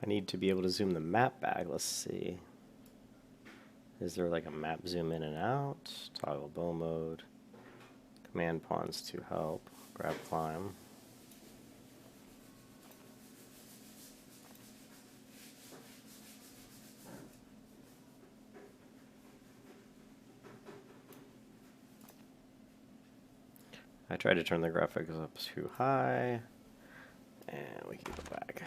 I need to be able to zoom the map back. Let's see. Is there like a map zoom in and out? Toggle bow mode. Command pawns to help. Grab climb. I tried to turn the graphics up too high, and we can go back.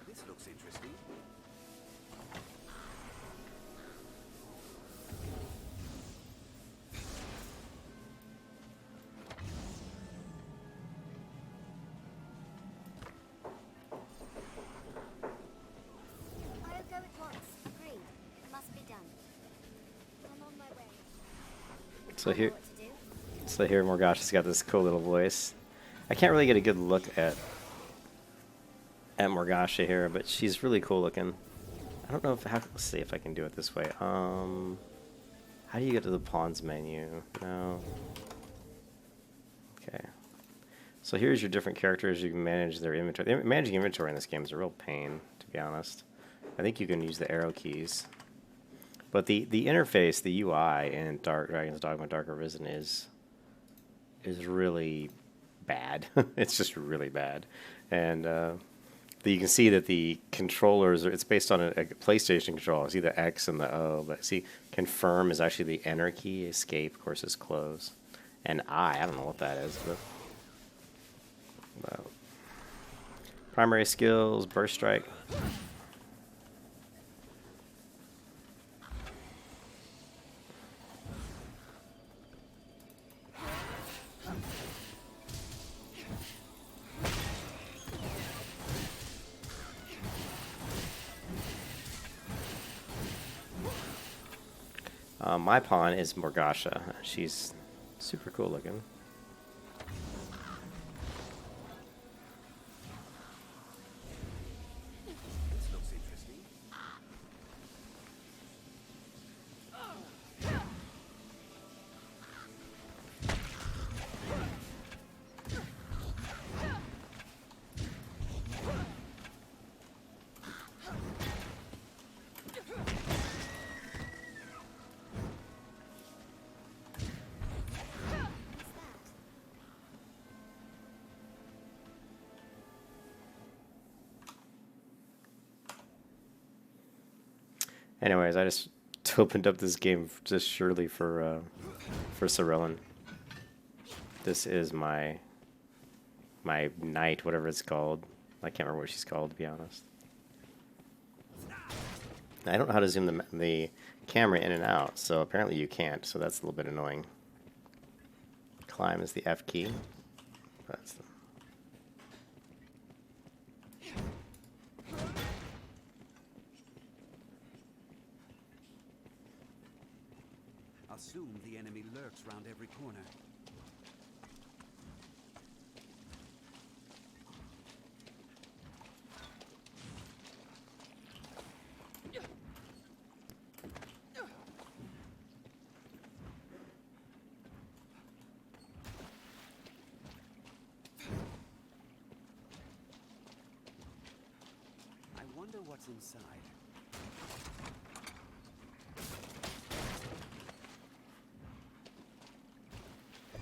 This looks interesting. I'll go at once. Agreed. It must be done. I'm on my way. So I know here, what to do. so here Morgash's got this cool little voice. I can't really get a good look at Morgasha here, but she's really cool looking. I don't know if let's see if I can do it this way. How do you get to the pawns menu? No. Okay. So here's your different characters. You can manage their inventory. Managing inventory in this game is a real pain, to be honest. I think you can use the arrow keys. But the interface, the UI in Dragon's Dogma Dark Arisen is really bad. It's just really bad. And you can see that the controllers, it's based on a PlayStation controller. See the X and the O, but see, confirm is actually the enter key. Escape, of course, is close. And I don't know what that is, but primary skills, burst strike. My pawn is Morgasha. She's super cool looking. This looks interesting. Anyways, I just opened up this game just surely for Sorellin. This is my knight, whatever it's called. I can't remember what she's called, to be honest. I don't know how to zoom the camera in and out, so apparently you can't, so that's a little bit annoying. Climb is the F key. That's the Assume the enemy lurks round every corner. I wonder what's inside.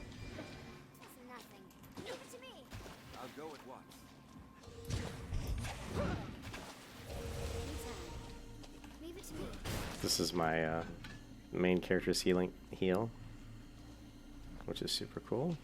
That's nothing. Leave it to me. I'll go at once. Anytime. Leave it to me. This is my main character's heal, which is super cool.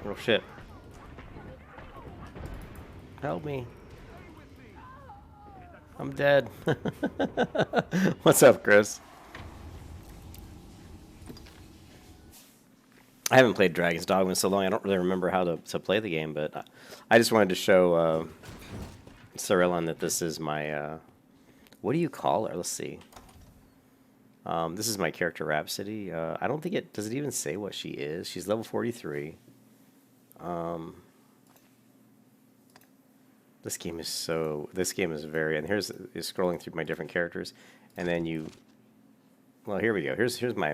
Oh shit. Help me. I'm dead. What's up, Chris? I haven't played Dragon's Dogma in so long, I don't really remember how to play the game, but I just wanted to show Cyrillan that this is my, what do you call her? Let's see. This is my character Rhapsody. I don't think it, does it even say what she is? She's level 43. This game is very, and here's is scrolling through my different characters, and then you, well, here we go. Here's my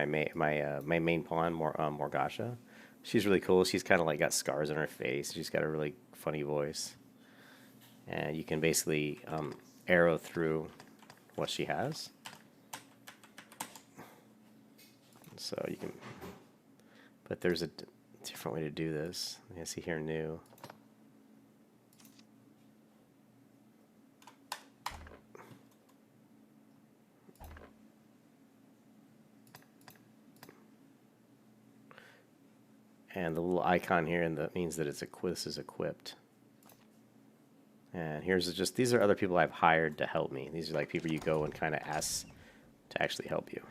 main pawn, Morgasha. She's really cool. She's kind of like got scars on her face. She's got a really funny voice, and you can basically arrow through what she has. So you can, but there's a different way to do this. I see here new. And the little icon here, and that means that this is equipped. And here's just, these are other people I've hired to help me. These are like people you go and kind of ask to actually help you.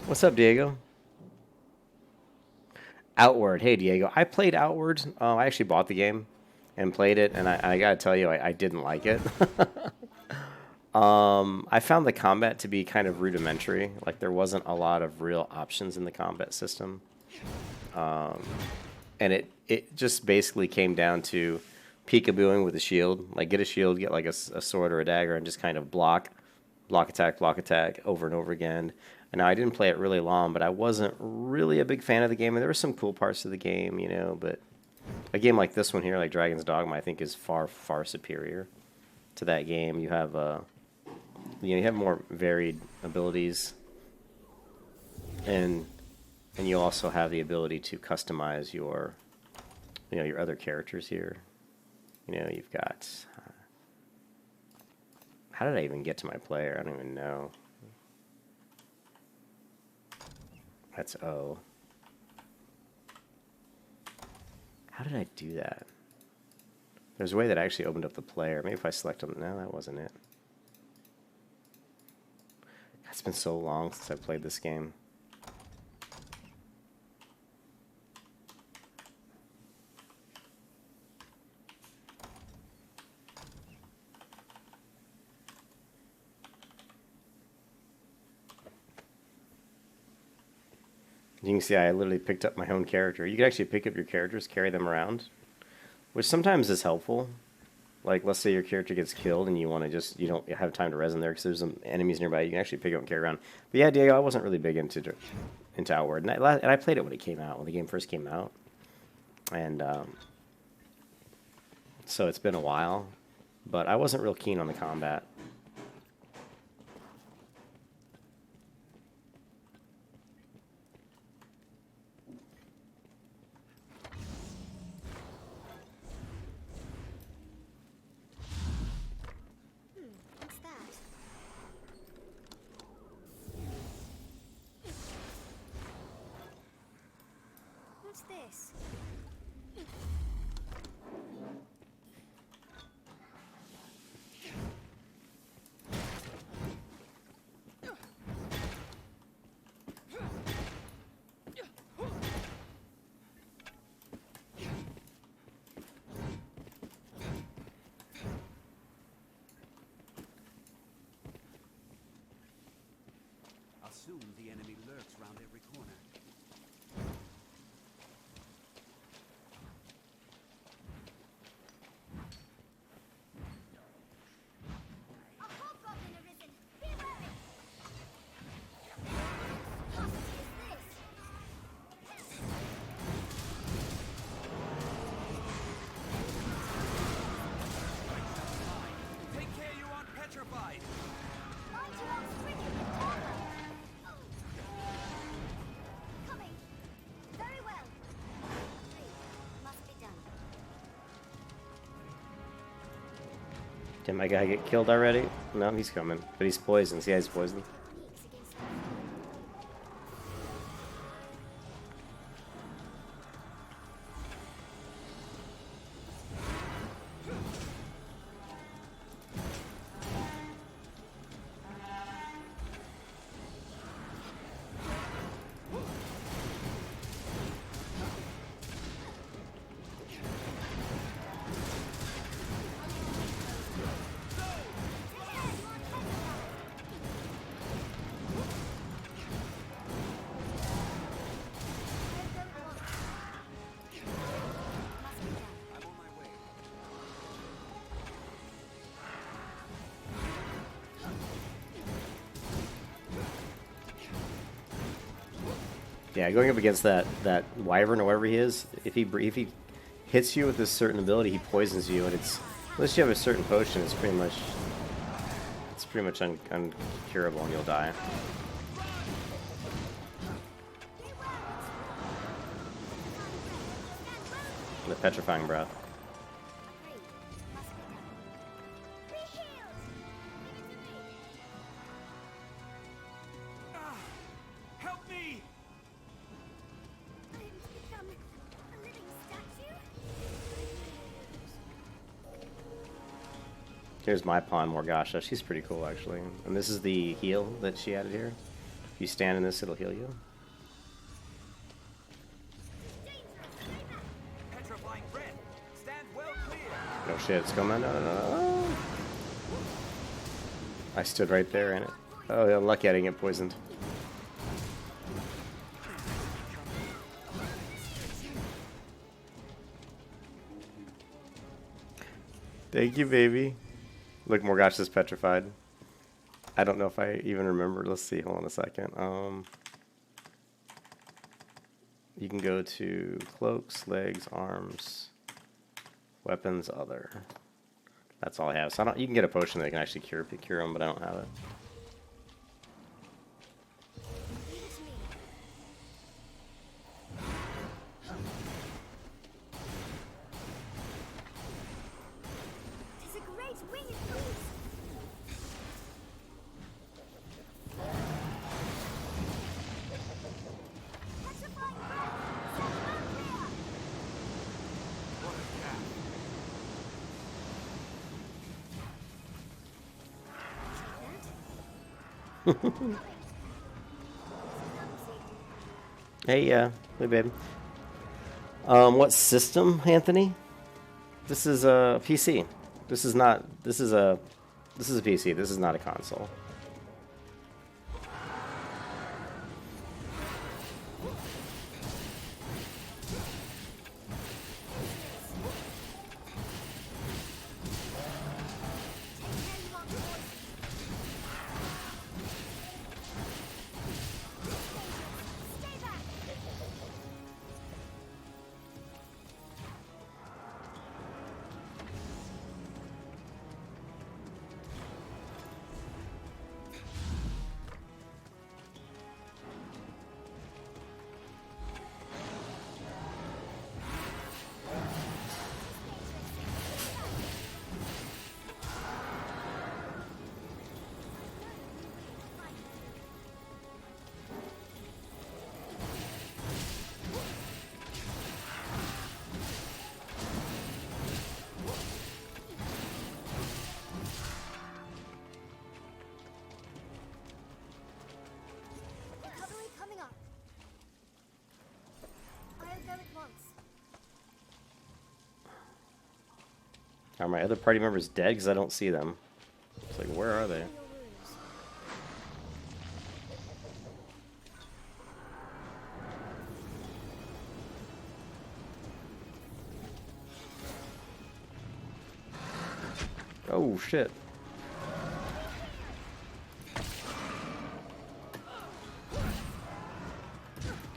What's up, Diego? Outward. Hey, Diego. I played Outward. I actually bought the game and played it, and I gotta tell you, I didn't like it. I found the combat to be kind of rudimentary. Like, there wasn't a lot of real options in the combat system. And it just basically came down to peekabooing with a shield. Like, get a shield, get like a sword or a dagger, and just kind of block attack over and over again. And now I didn't play it really long, but I wasn't really a big fan of the game. And there were some cool parts of the game, you know, but a game like this one here, like Dragon's Dogma, I think is far, far superior to that game. You have you have more varied abilities, and you also have the ability to customize your, your other characters here. You've got. How did I even get to my player? I don't even know. That's O. How did I do that? There's a way that I actually opened up the player. Maybe if I select them. No, that wasn't it. It's been so long since I played this game. You can see I literally picked up my own character. You can actually pick up your characters, carry them around, which sometimes is helpful. Like, let's say your character gets killed and you want to just, you don't have time to res in there because there's some enemies nearby. You can actually pick up and carry around. But yeah, Diego, I wasn't really big into Outward. And I played it when it came out, when the game first came out. And so it's been a while. But I wasn't real keen on the combat. What's that? What's this? Soon the enemy lurks round every corner. A hobgoblin arisen! Be wary! What is this? Take care, you aren't petrified! Mighty outstretching the armor! Coming! Very well. 3 must be done. Did my guy get killed already? No, he's coming. But he's poisoned. See how he's poisoned? Techniques against Yeah, going up against that wyvern or whatever he is, if he hits you with this certain ability, he poisons you, and it's unless you have a certain potion, it's pretty much uncurable, and you'll die. The petrifying breath. Help me! Here's my pawn, Morgasha. She's pretty cool, actually. And this is the heal that she added here. If you stand in this, it'll heal you. Petrifying breath. Stand well clear. Oh shit, it's coming. No. I stood right there in it. Oh, yeah, lucky I didn't get poisoned. Thank you, baby. Look, Morgasha's petrified. I don't know if I even remember. Let's see. Hold on a second. You can go to cloaks, legs, arms, weapons, other. That's all I have. So you can get a potion that can actually cure them, but I don't have it. Hey, hey, babe. What system, Anthony? This is a PC. This is not. This is a PC. This is not a console. Are my other party members dead? Because I don't see them. It's like, where are they? Oh, shit.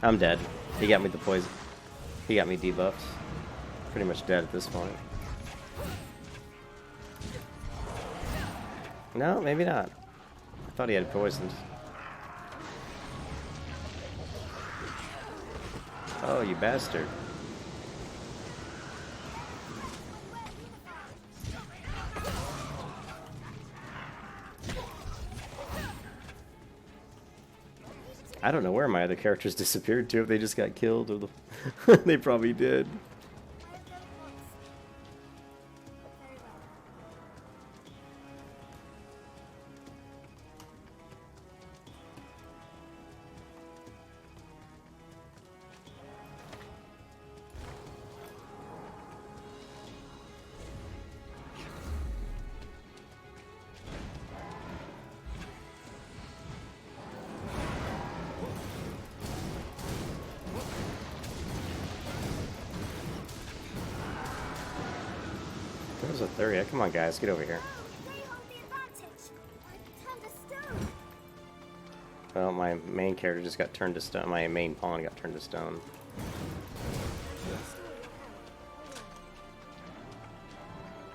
I'm dead. He got me the poison. He got me debuffs. Pretty much dead at this point. No, maybe not. I thought he had poisoned. Oh, you bastard. I don't know where my other characters disappeared to, if they just got killed or the they probably did. There's a 30. Come on, guys, get over here. Well, my main character just got turned to stone. My main pawn got turned to stone.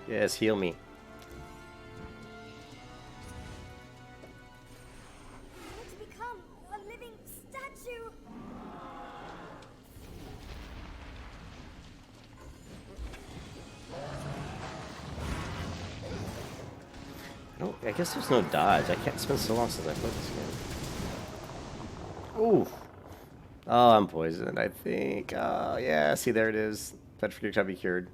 Yes, heal me. I want to become a living statue. I guess there's no dodge. I can't. It's been so long since I played this game. Ooh. Oh, I'm poisoned, I think. Oh, yeah. See, there it is. Petrified shall be cured.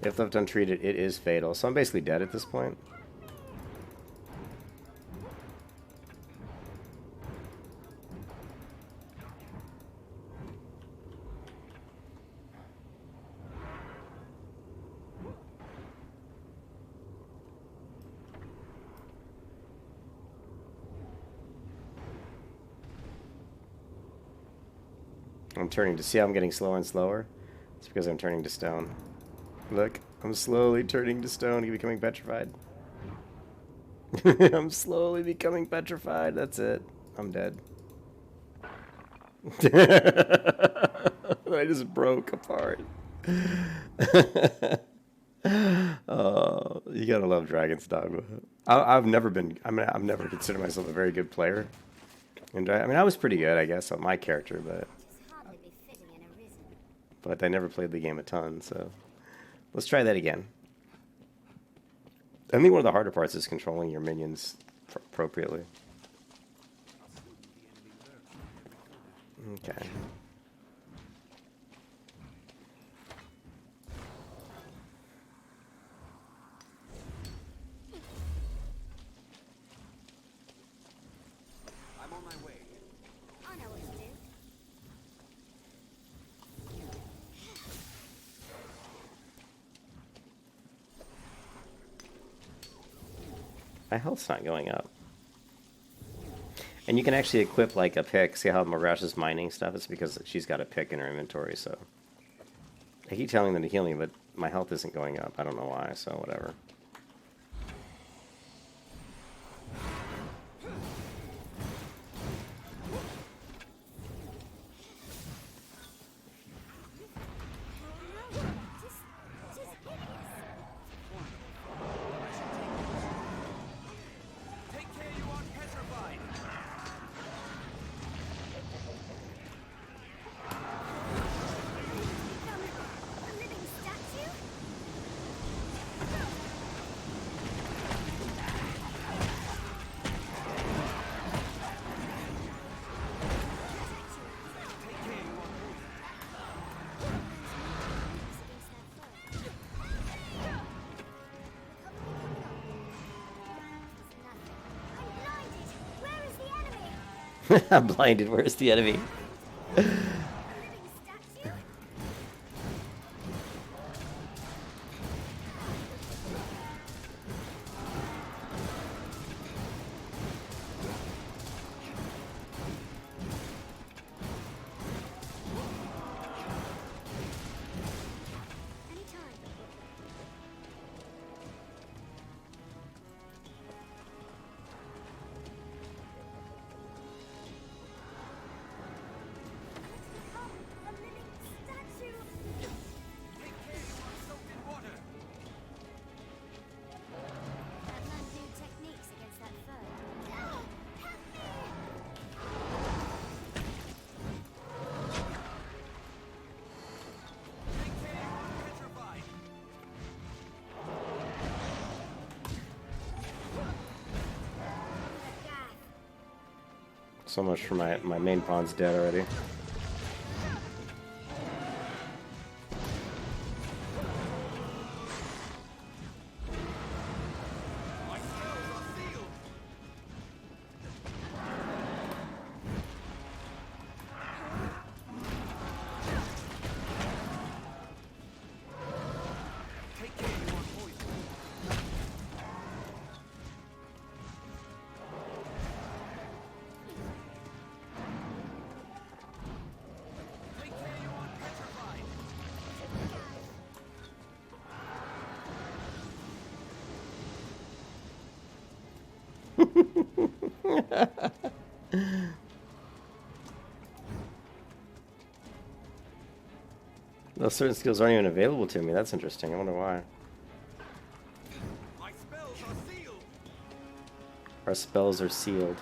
If left untreated, it is fatal. So I'm basically dead at this point. I'm turning to see how I'm getting slower and slower. It's because I'm turning to stone. Look, I'm slowly turning to stone and becoming petrified. I'm slowly becoming petrified. That's it. I'm dead. I just broke apart. Oh, you gotta love Dragon's Dogma. I've never been. I mean, I've never considered myself a very good player. And I mean, I was pretty good, I guess, on my character, Just hardly be fitting in Arisen. but I never played the game a ton. So let's try that again. I think one of the harder parts is controlling your minions appropriately. Okay. I'm on my way. I know what to do. My health's not going up. And you can actually equip like a pick. See how Marash is mining stuff? It's because she's got a pick in her inventory, so. I keep telling them to heal me, but my health isn't going up. I don't know why, so whatever. Just hideous. Take care, you aren't petrified. Become a living statue? Take care, you aren't I'm blinded. Where's the enemy? So much for my main pawn's dead already. Those certain skills aren't even available to me. That's interesting. I wonder why. My spells are sealed. Our spells are sealed.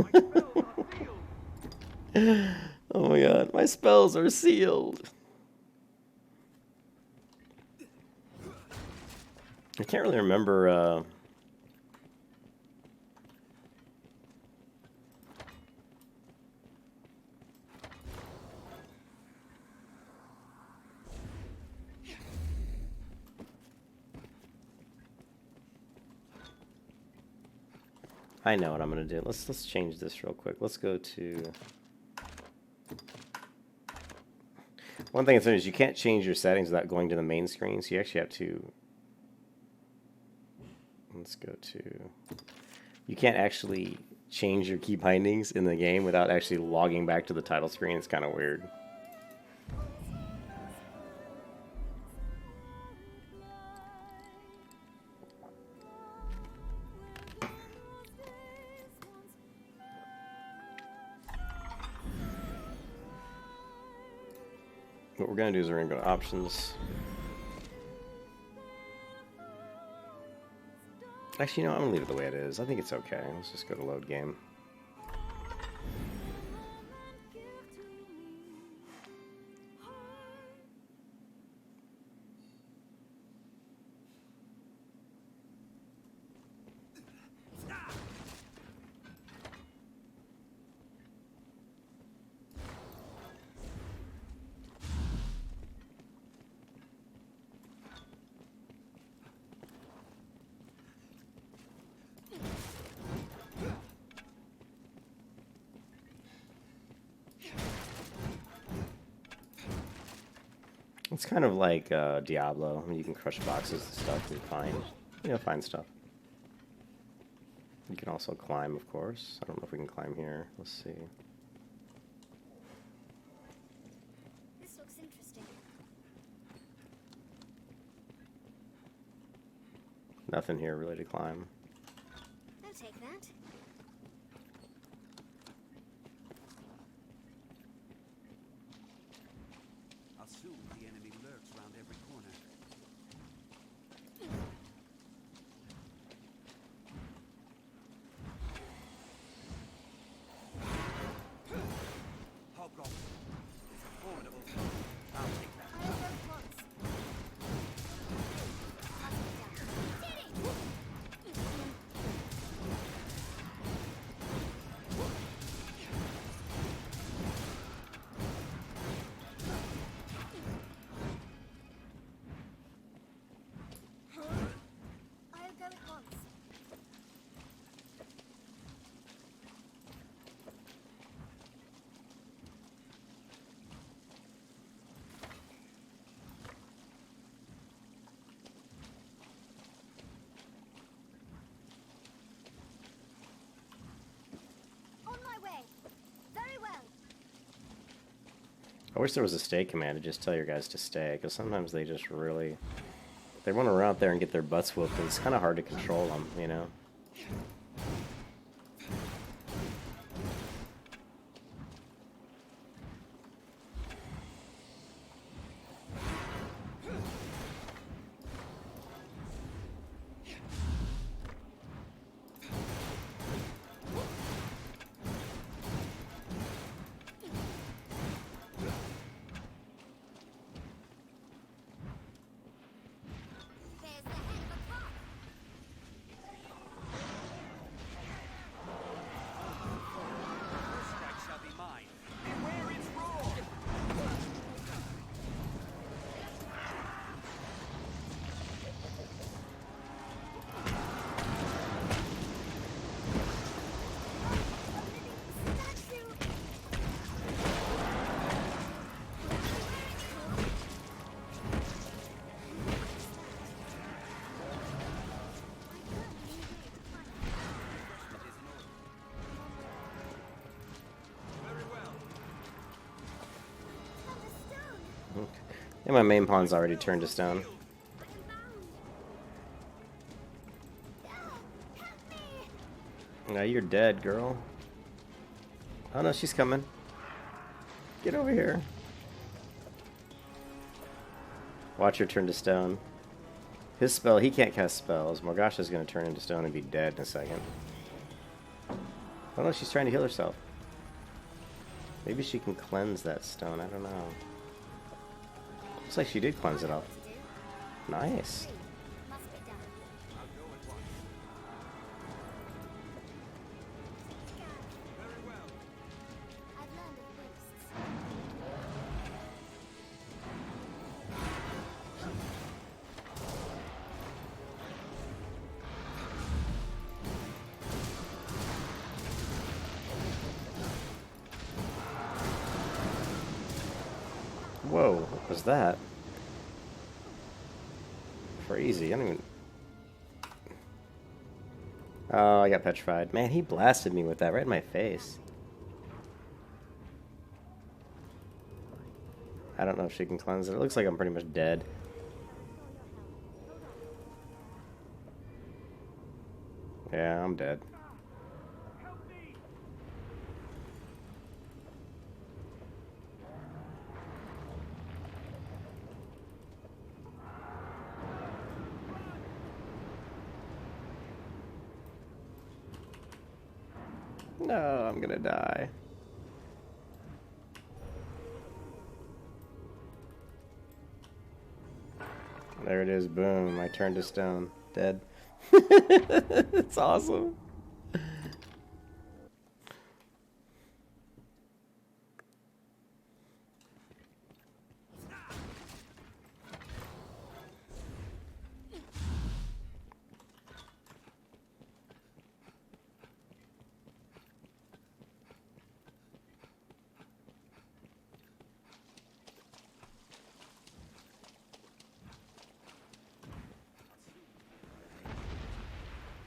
My spells are sealed. Oh my god, my spells are sealed. I can't really remember. I know what I'm gonna do. Let's change this real quick. Let's go to. One thing that's is you can't change your settings without going to the main screen, so you actually have to. Let's go to. You can't actually change your key bindings in the game without actually logging back to the title screen. It's kind of weird. What we're going to do is we're going to go to options. Actually, no, I'm going to leave it the way it is. I think it's okay. Let's just go to load game. It's kind of like Diablo. I mean, you can crush boxes and stuff and find stuff. You can also climb, of course. I don't know if we can climb here. Let's see. This looks interesting. Nothing here really to climb. I'll take that. I'll assume the enemy lurks around every corner. Hobgoblin. It's a formidable foe. I'll take that. I'll go at once. Must be done. I'll go at once. On my way. Very well. I wish there was a stay command to just tell your guys to stay, because sometimes they just really... They want to run out there and get their butts whooped, and it's kind of hard to control them, you know? There's the head of a cop. And my main pawn's already turned to stone. Now you're dead, girl. Oh no, she's coming. Get over here. Watch her turn to stone. His spell, he can't cast spells. Morgasha's gonna turn into stone and be dead in a second. Oh no, she's trying to heal herself. Maybe she can cleanse that stone, I don't know. Looks like she did cleanse it up. Nice. Must be done. I'll go at once. Very well. I've learned of boosts. Whoa, what was that? Crazy, I don't even... Oh, I got petrified. Man, he blasted me with that right in my face. I don't know if she can cleanse it. It looks like I'm pretty much dead. Yeah, I'm dead. No, I'm gonna die. There it is, boom, I turned to stone. Dead. It's awesome.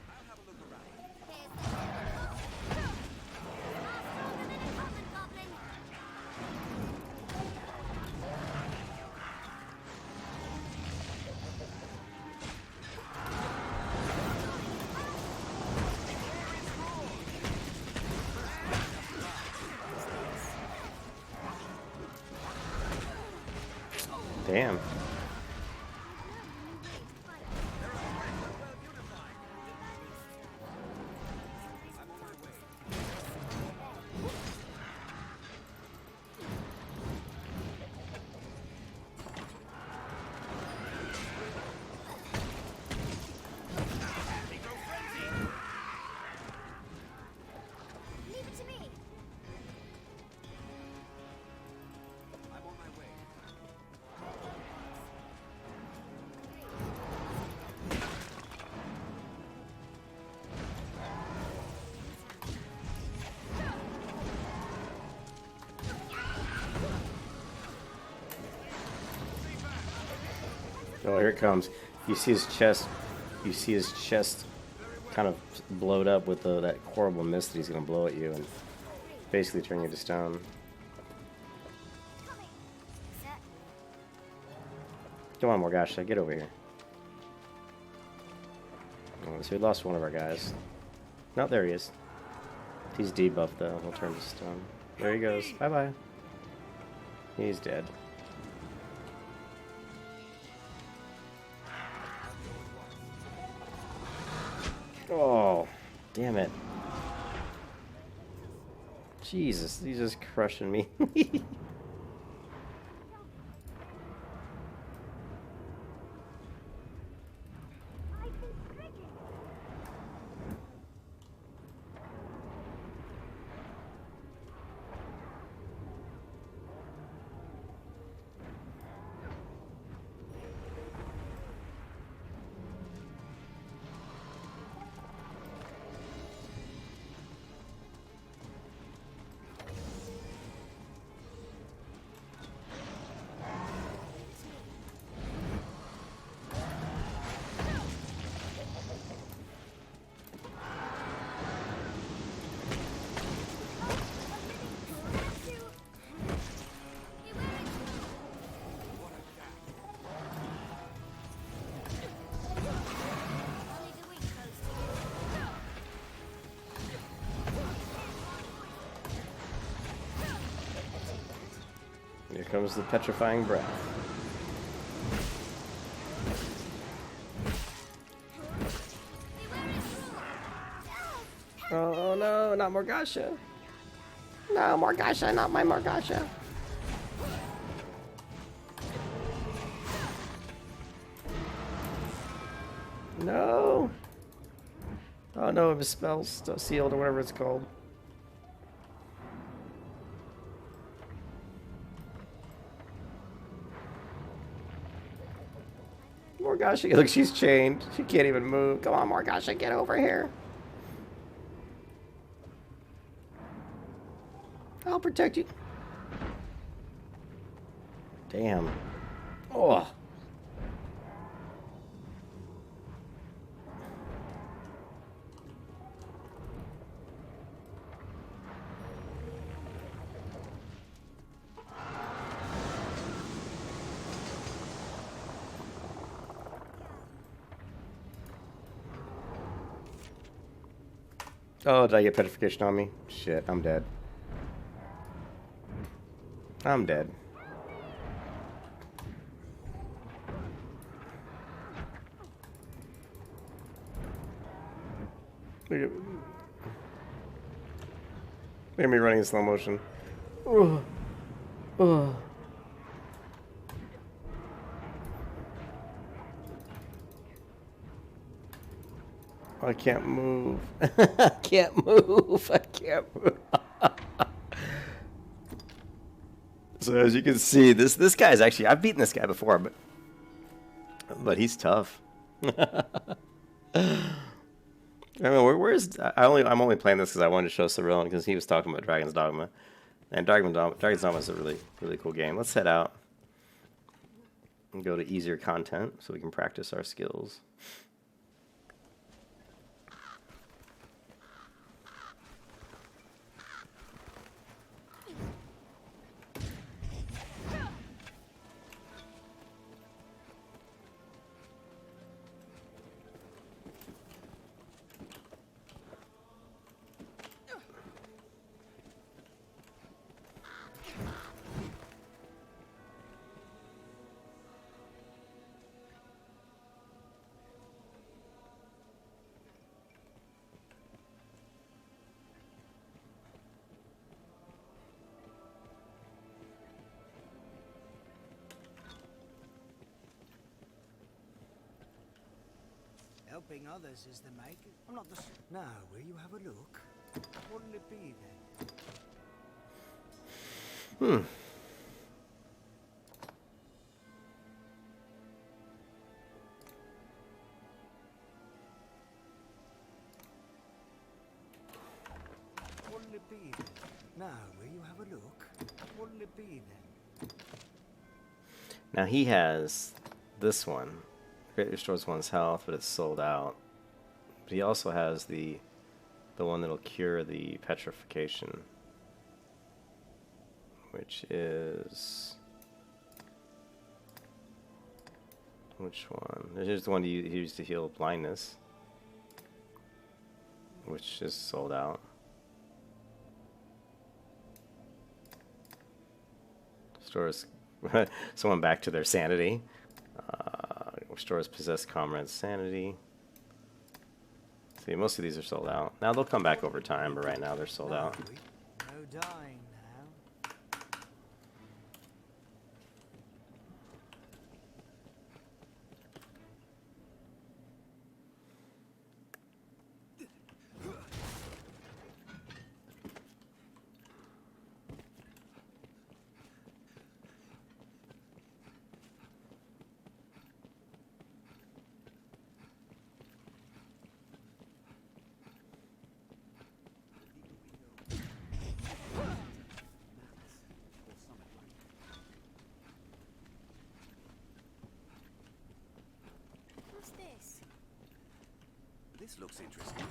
I'll have a look around. Here's the common goblin. Damn. I'm on my way. Leave it to me. I'm on my way. Oh, here it comes. You see his chest. You see his chest kind of blowed up with that horrible mist that he's gonna blow at you and basically turn you to stone. Coming. Set. Come on, Morgasha, get over here. Oh, so we lost one of our guys. No, there he is. He's debuffed though. He'll turn to stone. There he goes. Bye bye. He's dead. Oh, damn it. Jesus, he's just crushing me. Here comes the petrifying breath. Oh no, not Morgasha. No, Morgasha, not my Morgasha. No. Oh no, his spell's still sealed or whatever it's called. Morgasha, look, she's chained. She can't even move. Come on, Morgasha, get over here. I'll protect you. Damn. Oh. Oh, did I get petrification on me? Shit, I'm dead. I'm dead. Look at me running in slow motion. Ugh. Ugh. I can't move. I can't move. I can't move. So as you can see, this guy's actually, I've beaten this guy before, but he's tough. I mean, where's I'm only playing this because I wanted to show Cyrillian because he was talking about Dragon's Dogma, and Dragon's Dogma is a really cool game. Let's head out and go to easier content so we can practice our skills. Helping others is the make. I'm not the. Now, will you have a look? What'll it be then? What'll it be then? Now, will you have a look? What'll it be then? Now he has this one. It restores one's health, but it's sold out. But he also has the one that'll cure the petrification, which is which one? Here's the one he used to heal blindness, which is sold out. Restores someone back to their sanity. Restores possessed comrades' sanity. See, most of these are sold out. Now they'll come back over time, but right now they're sold out. No dying now. What's this? This looks interesting.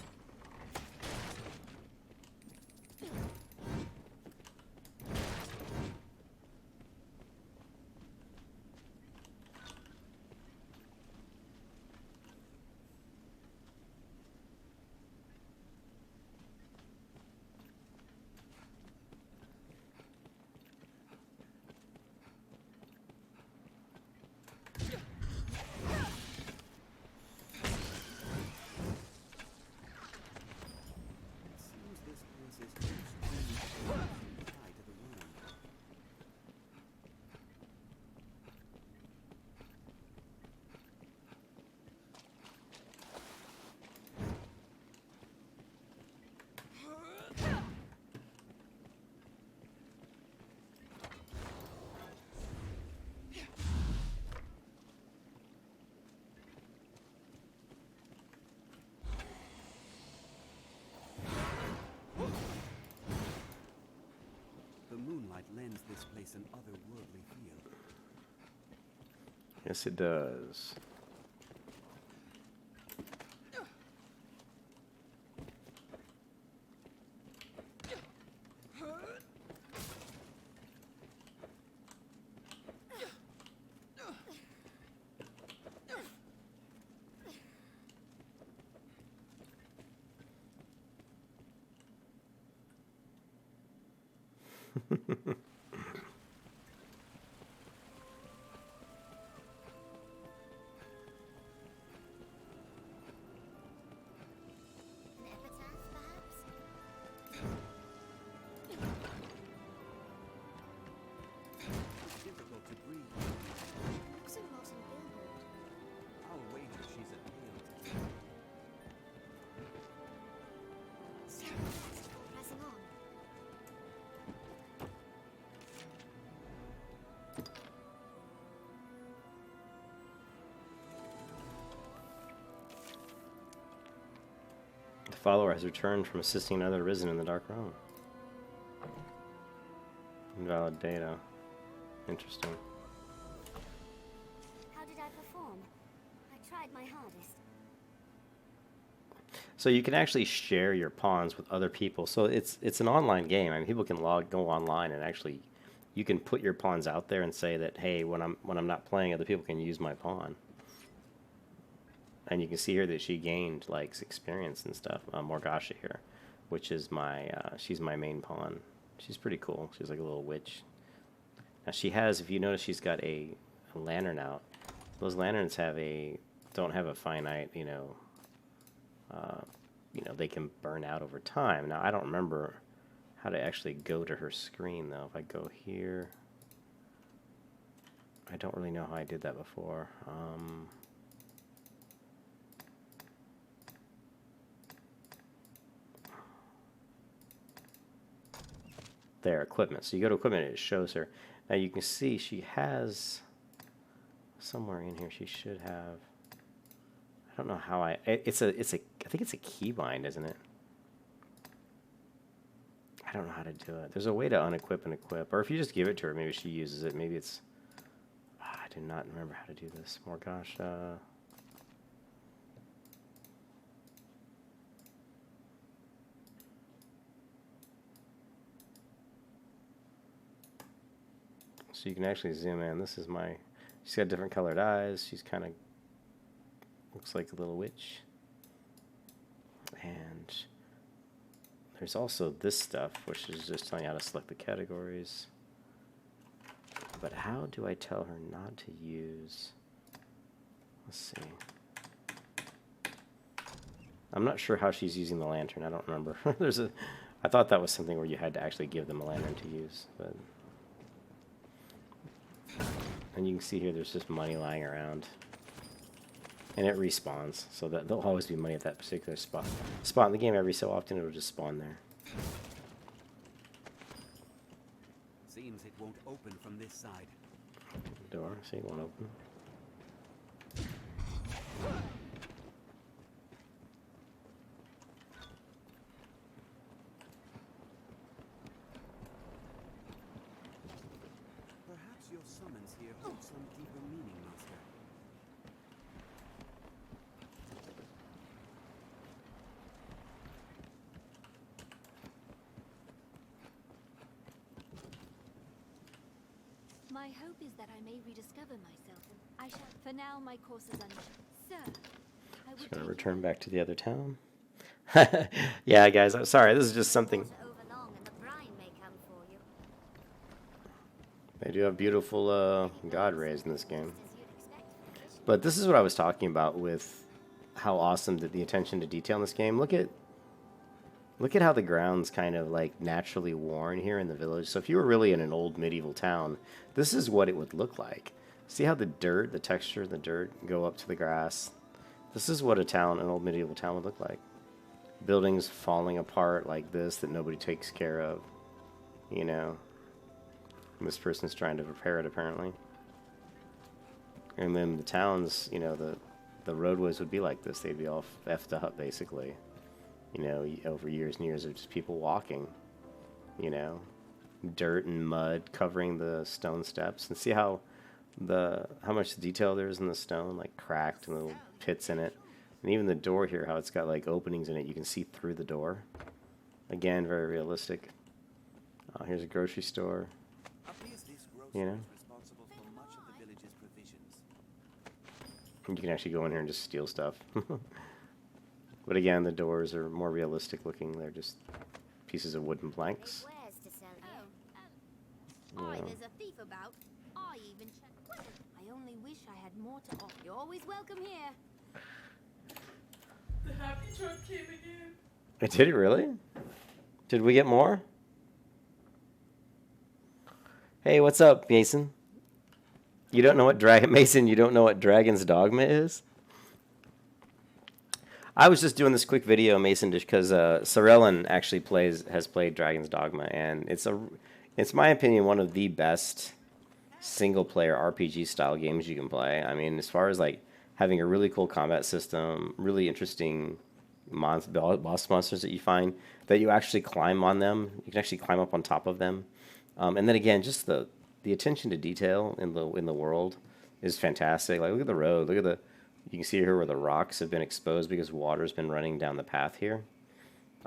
lends this place an otherworldly feel. Yes, it does. An epitaph, perhaps? Difficult to breathe. Looks a rotten billboard. I'll wager she's a pale. Still pressing on. The follower has returned from assisting another Arisen in the Dark Realm. Invalid data. Interesting. How did I perform? I tried my hardest. So you can actually share your pawns with other people. So it's an online game. I mean, people can go online and actually, you can put your pawns out there and say that, hey, when I'm not playing, other people can use my pawn. And you can see here that she gained like experience and stuff. Morgasha here, which is she's my main pawn. She's pretty cool. She's like a little witch. Now she has, if you notice, she's got a lantern out. Those lanterns don't have a finite, they can burn out over time. Now I don't remember how to actually go to her screen though. If I go here, I don't really know how I did that before. There, equipment. So you go to equipment, it shows her. Now you can see she has somewhere in here. She should have. I don't know how I think it's a keybind, isn't it? I don't know how to do it. There's a way to unequip and equip, or if you just give it to her, maybe she uses it. Maybe it's. I do not remember how to do this. Morgasha. So you can actually zoom in. This is she's got different colored eyes. She's kind of looks like a little witch. And there's also this stuff, which is just telling you how to select the categories. But how do I tell her not to use? Let's see. I'm not sure how she's using the lantern. I don't remember. I thought that was something where you had to actually give them a lantern to use, but. And you can see here there's just money lying around. And it respawns, so that there'll always be money at that particular spot. In the game, every so often it'll just spawn there. Seems it won't open from this side. Door, see, it won't open. Perhaps your summons here hold some deeper meaning, Master. My hope is that I may rediscover myself. I shall. For now, my course is unknown. Sir, I would Just gonna take return back to the other town. Yeah, guys, I'm sorry. This is just something. Water overlong and the brine may come for you. They do have beautiful god rays in this game. Just as you'd expect from a fish. But this is what I was talking about with how awesome the attention to detail in this game. Look at how the ground's kind of like naturally worn here in the village. So if you were really in an old medieval town, this is what it would look like. See how the texture of the dirt go up to the grass? This is what an old medieval town would look like. Buildings falling apart like this that nobody takes care of, you know. And this person's trying to repair it apparently. And then the towns, you know, the roadways would be like this. They'd be all effed up basically. You know, over years and years of just people walking, you know. dirt and mud covering the stone steps, and see how much detail there is in the stone, like cracked and little pits in it. And even the door here, how it's got like openings in it, you can see through the door. Again, very realistic. Here's a grocery store. You know, you can actually go in here and just steal stuff. But again, the doors are more realistic looking. They're just pieces of wooden planks. Wares to sell here. Aye, Yeah. there's a thief about. I even checked. I only wish I had more to offer. You're always welcome here. The happy truck came again. Did it really? Did we get more? Hey, what's up, Mason? You don't know what Mason, you don't know what Dragon's Dogma is? I was just doing this quick video, Mason, just because Sorellen actually has played Dragon's Dogma, and it's my opinion one of the best single-player RPG style games you can play. I mean, as far as like having a really cool combat system, really interesting boss monsters that you find, that you actually climb on them. You can actually climb up on top of them, and then again, just the attention to detail in the world is fantastic. Like, look at the road. Look at you can see here where the rocks have been exposed because water's been running down the path here.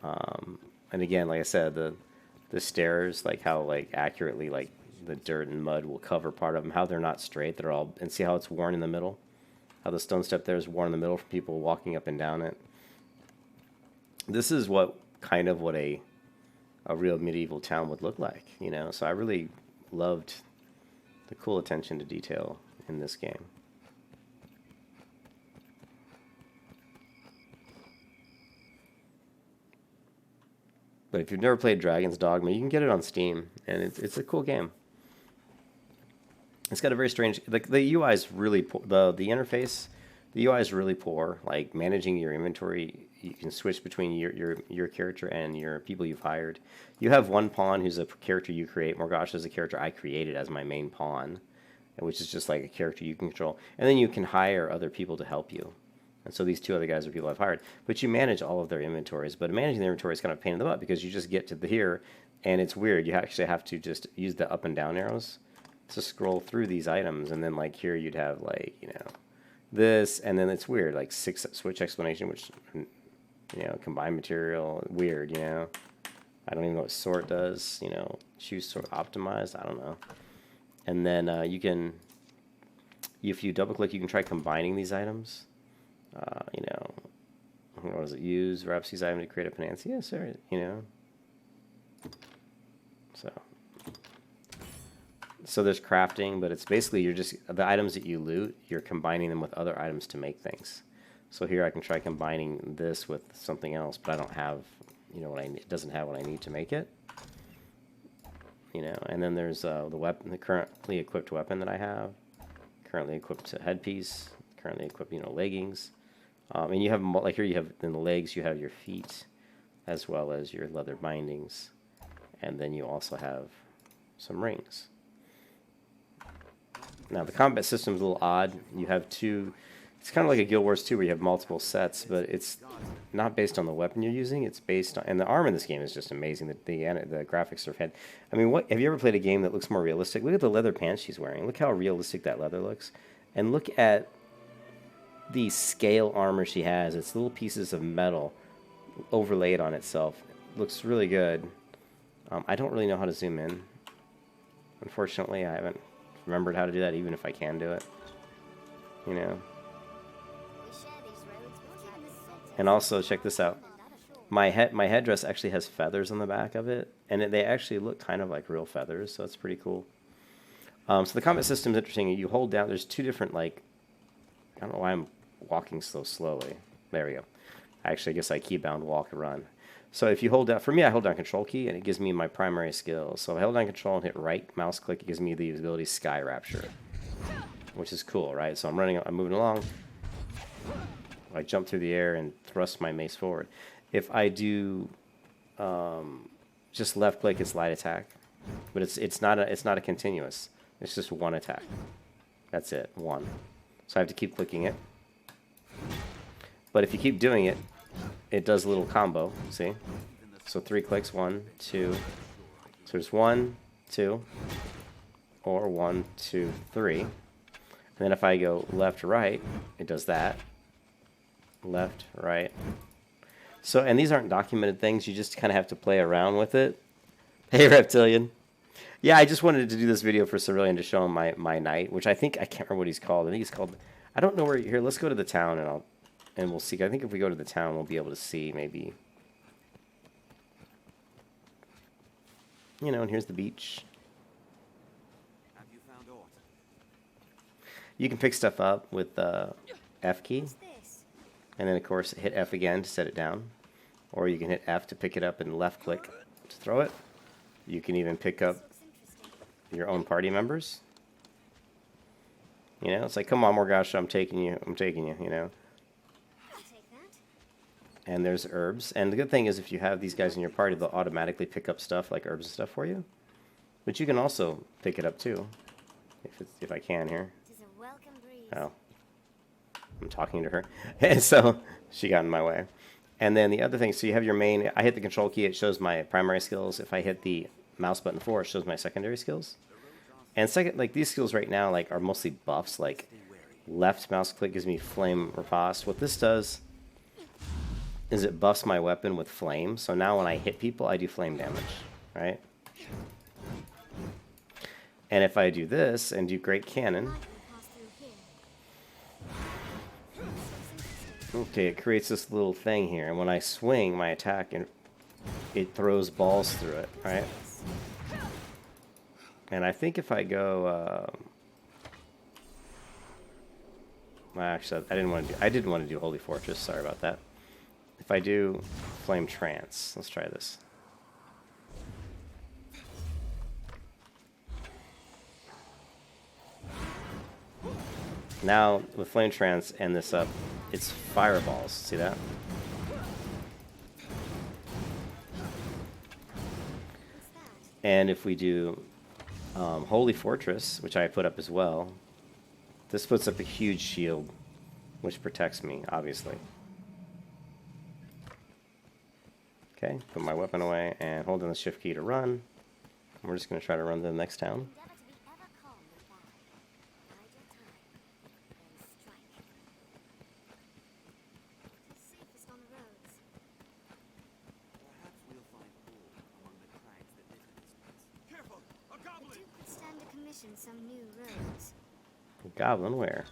And again, like I said, the stairs, like how like accurately like the dirt and mud will cover part of them, how they're not straight. They're all, and see how it's worn in the middle. How the stone step there is worn in the middle for people walking up and down it. This is what a real medieval town would look like, you know. So I really loved the cool attention to detail in this game. But if you've never played Dragon's Dogma, you can get it on Steam, and it's a cool game. It's got a very strange, the UI is really poor. The interface, the UI is really poor. Like managing your inventory, you can switch between your character and your people you've hired. You have one pawn who's a character you create. Morgosh is a character I created as my main pawn, which is just like a character you can control. And then you can hire other people to help you. And so these two other guys are people I've hired. But you manage all of their inventories. But managing their inventory is kind of a pain in the butt because you just get to here, and it's weird. You actually have to just use the up and down arrows to scroll through these items. And then like here you'd have like, you know, this, and then it's weird, like switch explanation, which, you know, combine material, weird, you know. I don't even know what sort does, you know, choose sort optimized, I don't know. And then you can, if you double click, you can try combining these items. You know, what does it use? Wraps these items to create a panacea, sorry, you know. So there's crafting, but it's basically you're just, the items that you loot, you're combining them with other items to make things. So here I can try combining this with something else, but I don't have, you know, it doesn't have what I need to make it. You know, and then there's the weapon, the currently equipped weapon that I have, currently equipped headpiece, currently equipped, you know, leggings. And you have, like here you have, in the legs you have your feet, as well as your leather bindings. And then you also have some rings. Now the combat system is a little odd. You have two, it's kind of like a Guild Wars 2 where you have multiple sets, but it's not based on the weapon you're using. It's based on, and the armor in this game is just amazing. The graphics are fantastic. I mean, have you ever played a game that looks more realistic? Look at the leather pants she's wearing. Look how realistic that leather looks. And look at the scale armor she has. It's little pieces of metal overlaid on itself. It looks really good. I don't really know how to zoom in. Unfortunately, I haven't remembered how to do that, even if I can do it. You know. And also, check this out. My headdress actually has feathers on the back of it, and they actually look kind of like real feathers, so that's pretty cool. So the combat system is interesting. You hold down, there's two different, like, I don't know why I'm walking so slowly. There we go. Actually, I guess I keybound walk and run. So if you hold down, for me, I hold down control key, and it gives me my primary skills. So if I hold down control and hit right mouse click, it gives me the ability Sky Rapture, which is cool, right? So I'm moving along. I jump through the air and thrust my mace forward. If I do just left click, it's light attack, but it's not a continuous. It's just one attack. That's it, one. So I have to keep clicking it. But if you keep doing it, it does a little combo, see? So 3 clicks, 1, 2. So there's 1, 2, or 1, 2, 3. And then if I go left, right, it does that. Left, right. So, and these aren't documented things. You just kind of have to play around with it. Hey, Reptilian. Yeah, I just wanted to do this video for Cerulean to show him my knight, which I think, I can't remember what he's called. I think he's called, I don't know where, here, let's go to the town and we'll see. I think if we go to the town, we'll be able to see maybe. You know, and here's the beach. Have you found aught? You can pick stuff up with the F key. What's this? And then, of course, hit F again to set it down. Or you can hit F to pick it up and left click to throw it. You can even pick up Looks interesting. your own party members. You know, it's like, come on, Morgasha, I'm taking you, you know. I'll take that. And there's herbs. And the good thing is if you have these guys in your party, they'll automatically pick up stuff like herbs and stuff for you. But you can also pick it up too, if I can here. It is a welcome breeze. Oh. I'm talking to her. And so she got in my way. And then the other thing, so you have your main, I hit the control key, it shows my primary skills. If I hit the mouse button 4, it shows my secondary skills. And second, like these skills right now like are mostly buffs, like left mouse click gives me flame riposte. What this does is it buffs my weapon with flame. So now when I hit people, I do flame damage, right? And if I do this and do Great Cannon, Light will pass through here. This looks interesting. okay, it creates this little thing here. And when I swing my attack, and it throws balls through it, right? This. And I think if I go, well, actually, I didn't want to do Holy Fortress. Sorry about that. If I do Flame Trance, let's try this. Now with Flame Trance and this up, it's fireballs. See that? What's that? And if we do Holy Fortress, which I put up as well, this puts up a huge shield, which protects me, obviously. Okay, put my weapon away and hold down the shift key to run. We're just going to try to run to the next town. Endeavor to be ever calm and bad. Bide your time. Then strike. It is safest on the roads. Perhaps we'll find ore among the crags that litter this place. Careful! A The goblin! Duke could stand to commission some new roads. Goblin where?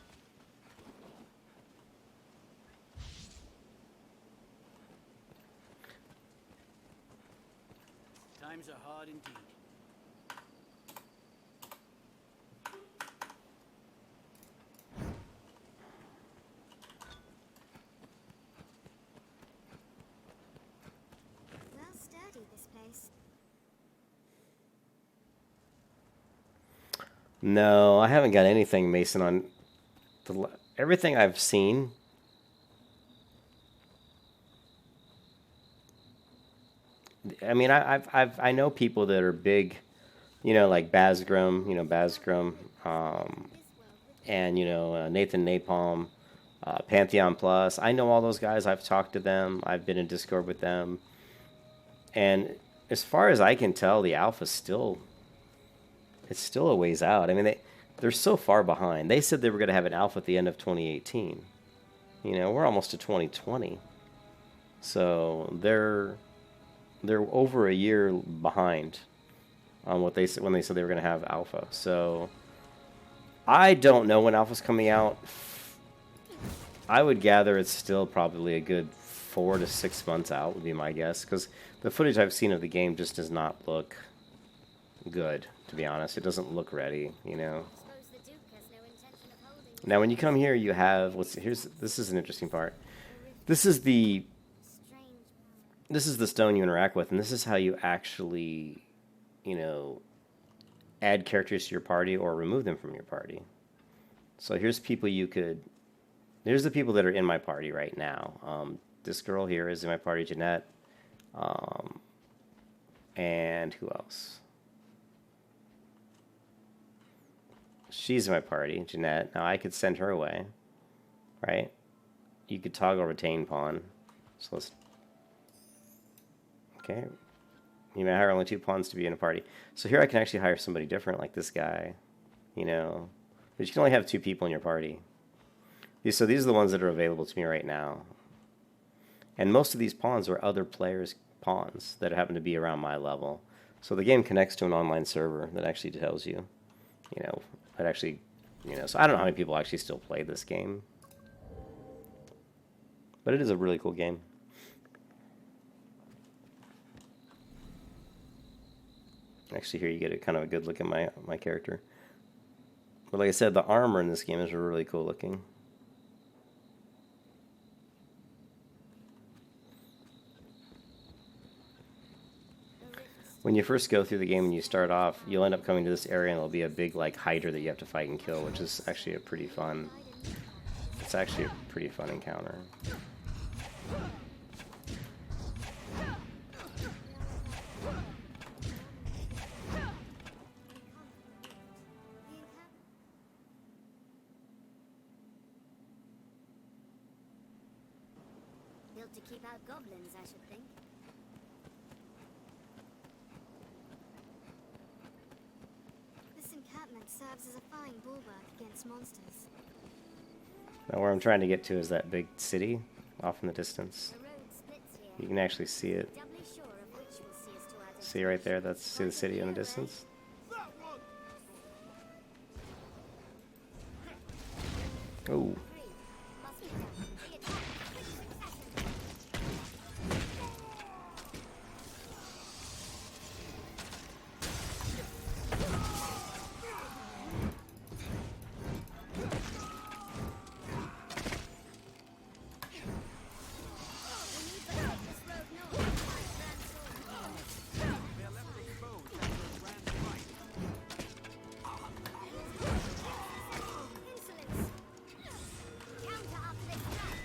Times are hard indeed. Well sturdy, this place. No, I haven't got anything Mason on. Everything I've seen. I mean, I know people that are big, you know, like Basgrim, and Nathan Napalm, Pantheon Plus. I know all those guys. I've talked to them. I've been in Discord with them, and as far as I can tell, the alpha's still. It's still a ways out. I mean, they're so far behind. They said they were going to have an alpha at the end of 2018. You know, we're almost to 2020, so they're over a year behind on what they said when they said they were going to have alpha. So I don't know when alpha's coming out. I would gather it's still probably a good 4 to 6 months out would be my guess, because the footage I've seen of the game just does not look good, to be honest. It doesn't look ready, you know. Suppose the Duke has no intention of holding Now when you come here, you have this is an interesting part. This is the strange. stone you interact with, and this is how you actually, add characters to your party or remove them from your party. So here's people here's the people that are in my party right now. This girl here is in my party, Jeanette. And who else? She's in my party, Jeanette. Now I could send her away, right? You could toggle retain pawn. So let's. Okay. You may hire only 2 pawns to be in a party. So here I can actually hire somebody different, like this guy, you know. But you can only have 2 people in your party. So these are the ones that are available to me right now. And most of these pawns are other players' pawns that happen to be around my level. So the game connects to an online server that actually tells you, you know, that actually, you know, so I don't know how many people actually still play this game. But it is a really cool game. Actually, here you get a kind of a good look at my character. But like I said, the armor in this game is really cool looking. When you first go through the game and you start off, you'll end up coming to this area and there'll be a big like hydra that you have to fight and kill, which is actually a pretty fun. It's actually a pretty fun encounter. Built to keep out goblins, I should think. This encampment serves as a fine bulwark against monsters. Now where I'm trying to get to is that big city off in the distance. The road splits here. You can actually see it. Doubly sure of which will see us to our See right there? See the city in the distance? Oh. Must be done. The attack. Quick succession. Insolence. Counter after this attack.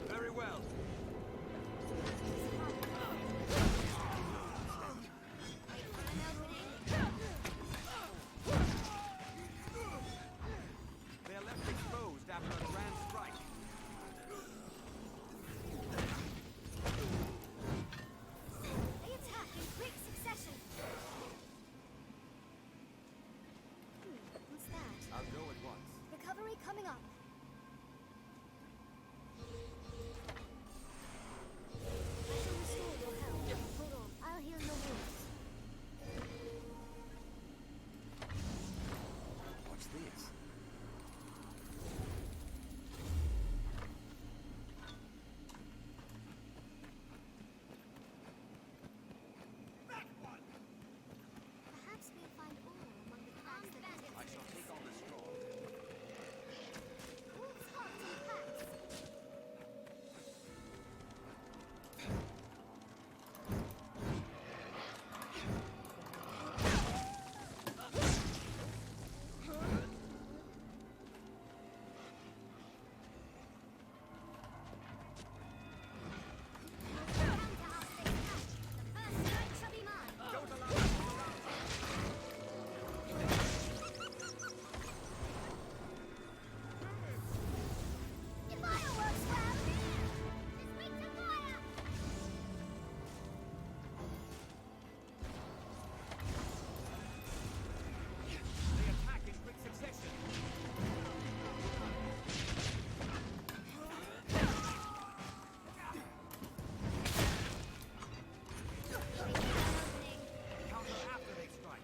Very well. They are left exposed after a grand strike. They attack in quick succession. What's that? I'll go at once. Recovery coming up. I shall restore your health. Hold on, I'll heal your wounds. What's this? Perhaps we'll find ore among the cracks that I shall take all the straw. wolves hunt in packs. Counter after this attack. The first strike shall be mine. Your fireworks, well! It's weak to fire! They attack in quick succession. Counter after they strike.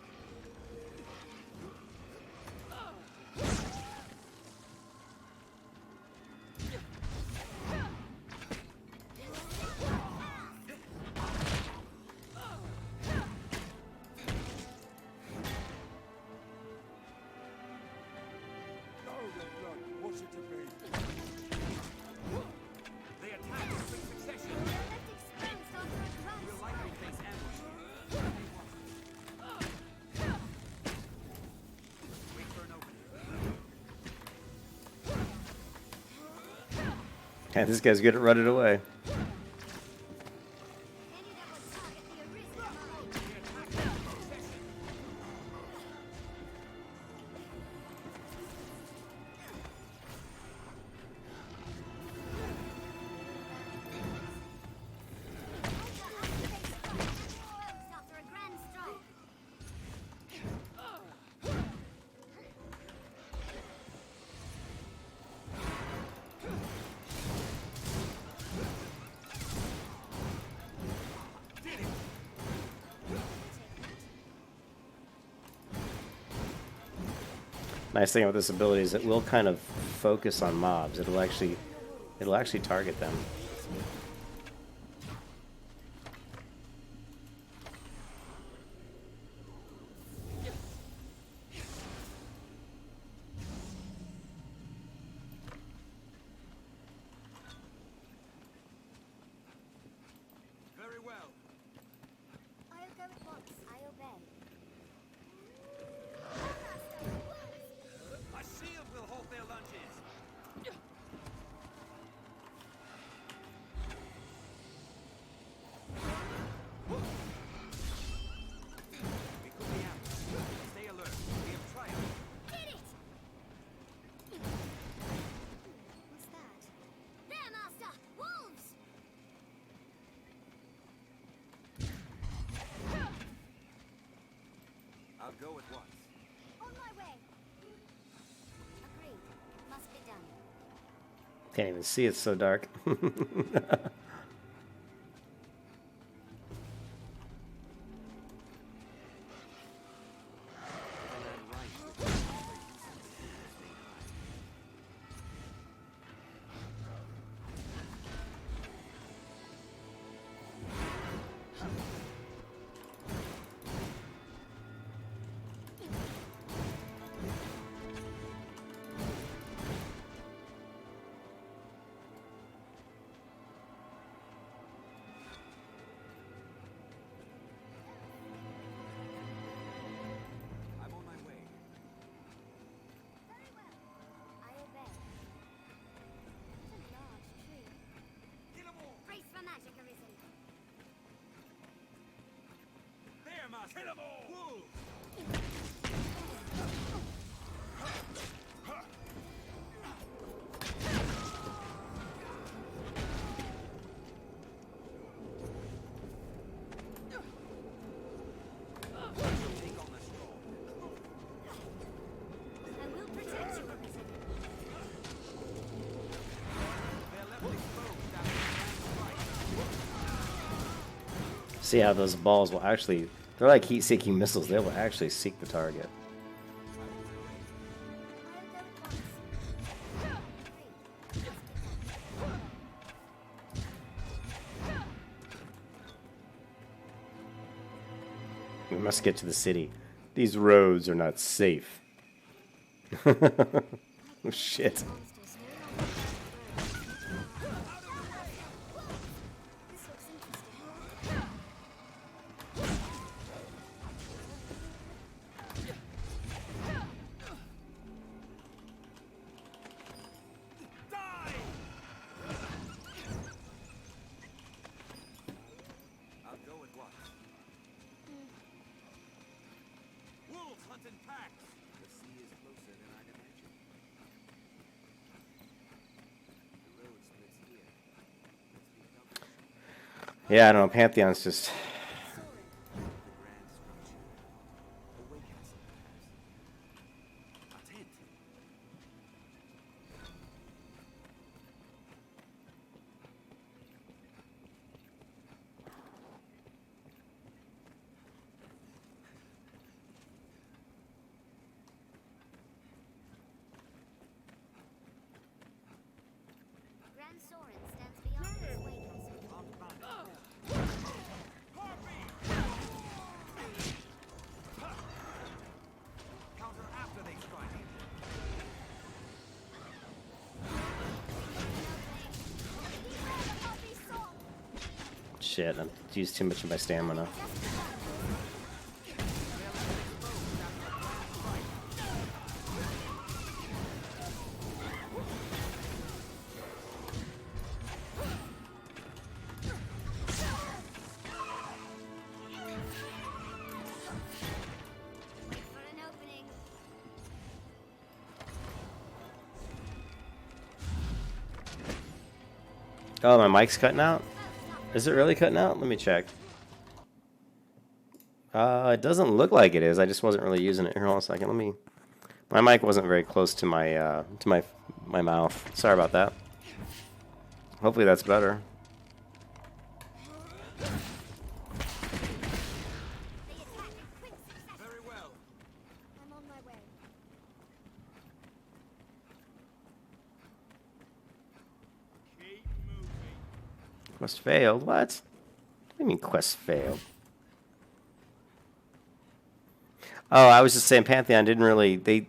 Oh, the blood, what's it to be? They attack in quick succession. Left exposed after a grand We'll strike. likely face ambush. Wait for an opening. Yeah, this guy's good at running away. Any that would target the Arisen mine. They attack in quick succession. Nice thing about this ability is it will kind of focus on mobs. It'll actually target them. Very well. I'll go at once. I obey. My shield will hold their lunges. We could be out. Stay alert. We have triumphed. Did it! What's that? There, Master! Wolves! I'll go at once. On my way. Agreed. Must be done. Can't even see, it's so dark. I'm on my way. Very well. I obey. It's a large tree. Kill 'em all. Brace for magic, Arisen. There, Master. Kill 'em all. Wolves. Take on the strong. I will protect you, Arisen. They're left exposed after the grand strike. See how those balls will actually, they're like heat-seeking missiles. They will actually seek the target. I'll go at once. Agreed. Must be done. We must get to the city. These roads are not safe. Oh, shit. Monsters no longer This looks interesting. Die! I'll go at once. Wolves hunt in packs. The sea is closer than I'd imagined. The road splits here. Must be double Yeah, I don't know. Pantheon's just. the grand structure. A way castle, perhaps. A tent. Grand Sorin stands beyond this way castle. Counter after they strike. Shit, I've used too much of my stamina. Wait for an opening. Oh, my mic's cutting out? Is it really cutting out? Let me check. It doesn't look like it is. I just wasn't really using it. Here, hold on a second. Let me. My mic wasn't very close to my mouth. Sorry about that. Hopefully that's better. They attack in quick succession. Very well. I'm on my way. Quest failed? What? What do you mean quest failed? Oh, I was just saying Pantheon didn't really... They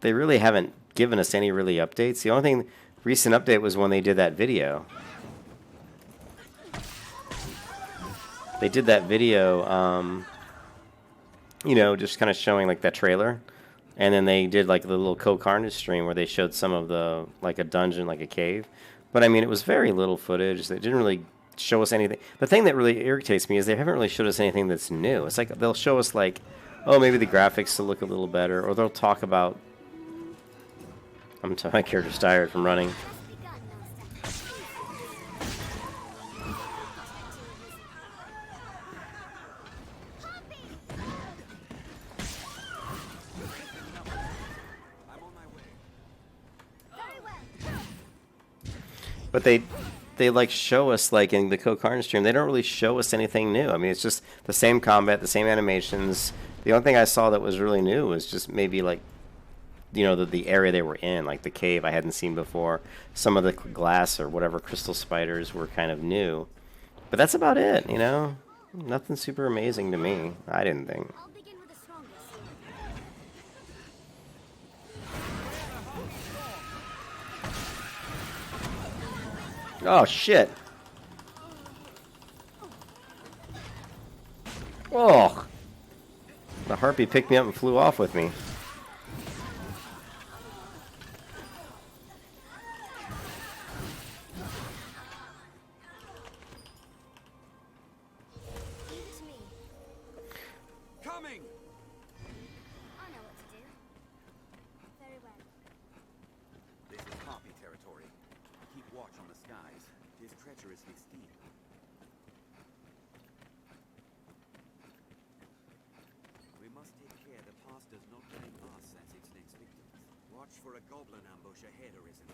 really haven't given us any really updates. The only thing... Recent update was when they did that video. They did that video, you know, just kind of showing like that trailer. And then they did like the little Co-Carnage stream where they showed some of the, like a dungeon, like a cave. But I mean, it was very little footage. They didn't really show us anything. The thing that really irritates me is they haven't really showed us anything that's new. It's like they'll show us like, oh, maybe the graphics will look a little better. Or they'll talk about... my character's tired from running. But they like show us, like in the Co-Carnage stream, they don't really show us anything new. I mean, it's just the same combat, the same animations. The only thing I saw that was really new was just maybe like, you know, the area they were in, like the cave I hadn't seen before. Some of the glass or whatever crystal spiders were kind of new. But that's about it, you know? Nothing super amazing to me, I didn't think. I'll begin with the strongest. Oh, shit. Oh. The harpy picked me up and flew off with me. Leave it to me. Coming! I know what to do. Very well. This is Harpy territory. Keep watch on the skies. It is treacherously steep. We must take care the past does not claim us as its next victims. Watch for a goblin ambush ahead, Arisen.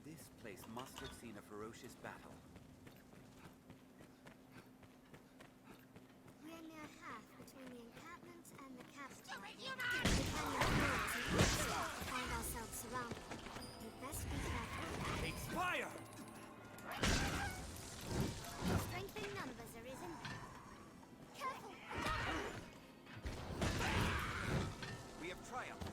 This place must have seen a ferocious battle. We're near half between the encampment and the capital. Depending on who is we find ourselves surrounded. We'd best be careful. Expire! Strength in numbers, Arisen. Careful! We have triumphed.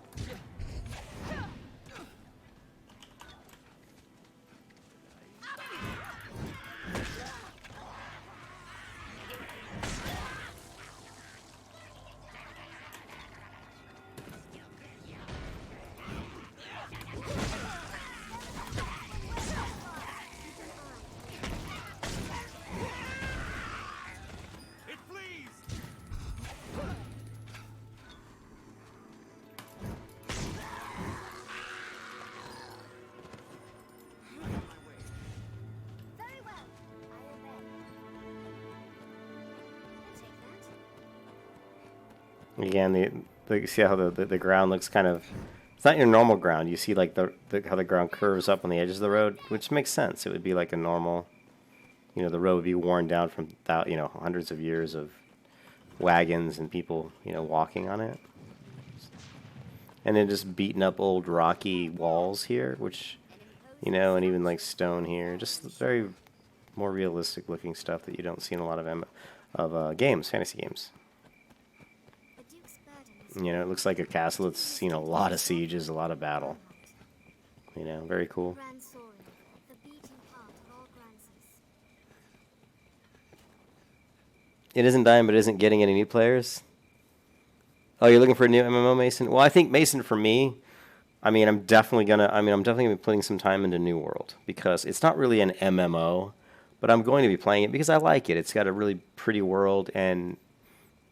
It flees! Very well. I obey. I'll take that. Again, you see how the ground looks kind of... It's not your normal ground. You see like how the ground curves up on the edges of the road, which makes sense. It would be like a normal... You know, the road would be worn down from, you know, hundreds of years of wagons and people, you know, walking on it. And then just beaten up old rocky walls here, which, you know, and even like stone here. Just very more realistic looking stuff that you don't see in a lot of games, fantasy games. The Duke's burden is You know, it looks like a castle that's seen a lot of sieges, a lot of battle. You know, very cool. Grand Soaring, the beating heart of all Grances. It isn't dying, but it isn't getting any new players. Oh, you're looking for a new MMO, Mason? Well, I think Mason, for me, I'm definitely gonna be putting some time into New World because it's not really an MMO, but I'm going to be playing it because I like it. It's got a really pretty world, and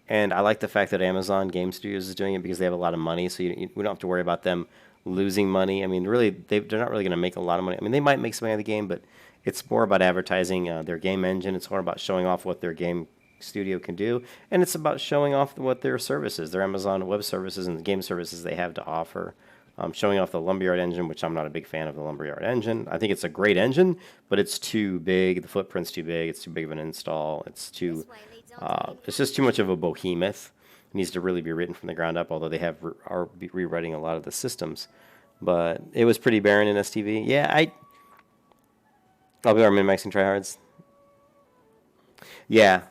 I like the fact that Amazon Game Studios is doing it because they have a lot of money, so we don't have to worry about them losing money. I mean, really, they're not really going to make a lot of money. I mean, they might make some money on the game, but it's more about advertising their game engine. It's more about showing off what their game studio can do, and it's about showing off what their services, their Amazon Web Services and the game services they have to offer. Showing off the Lumberyard engine, which I'm not a big fan of the Lumberyard engine. I think it's a great engine, but it's too big. The footprint's too big. It's too big of an install. It's too. This way leads on to It's just too much of a behemoth. It needs to really be written from the ground up. Although they are rewriting a lot of the systems. But it was pretty barren in STV. Yeah, I'll be our min-maxing tryhards. Yeah,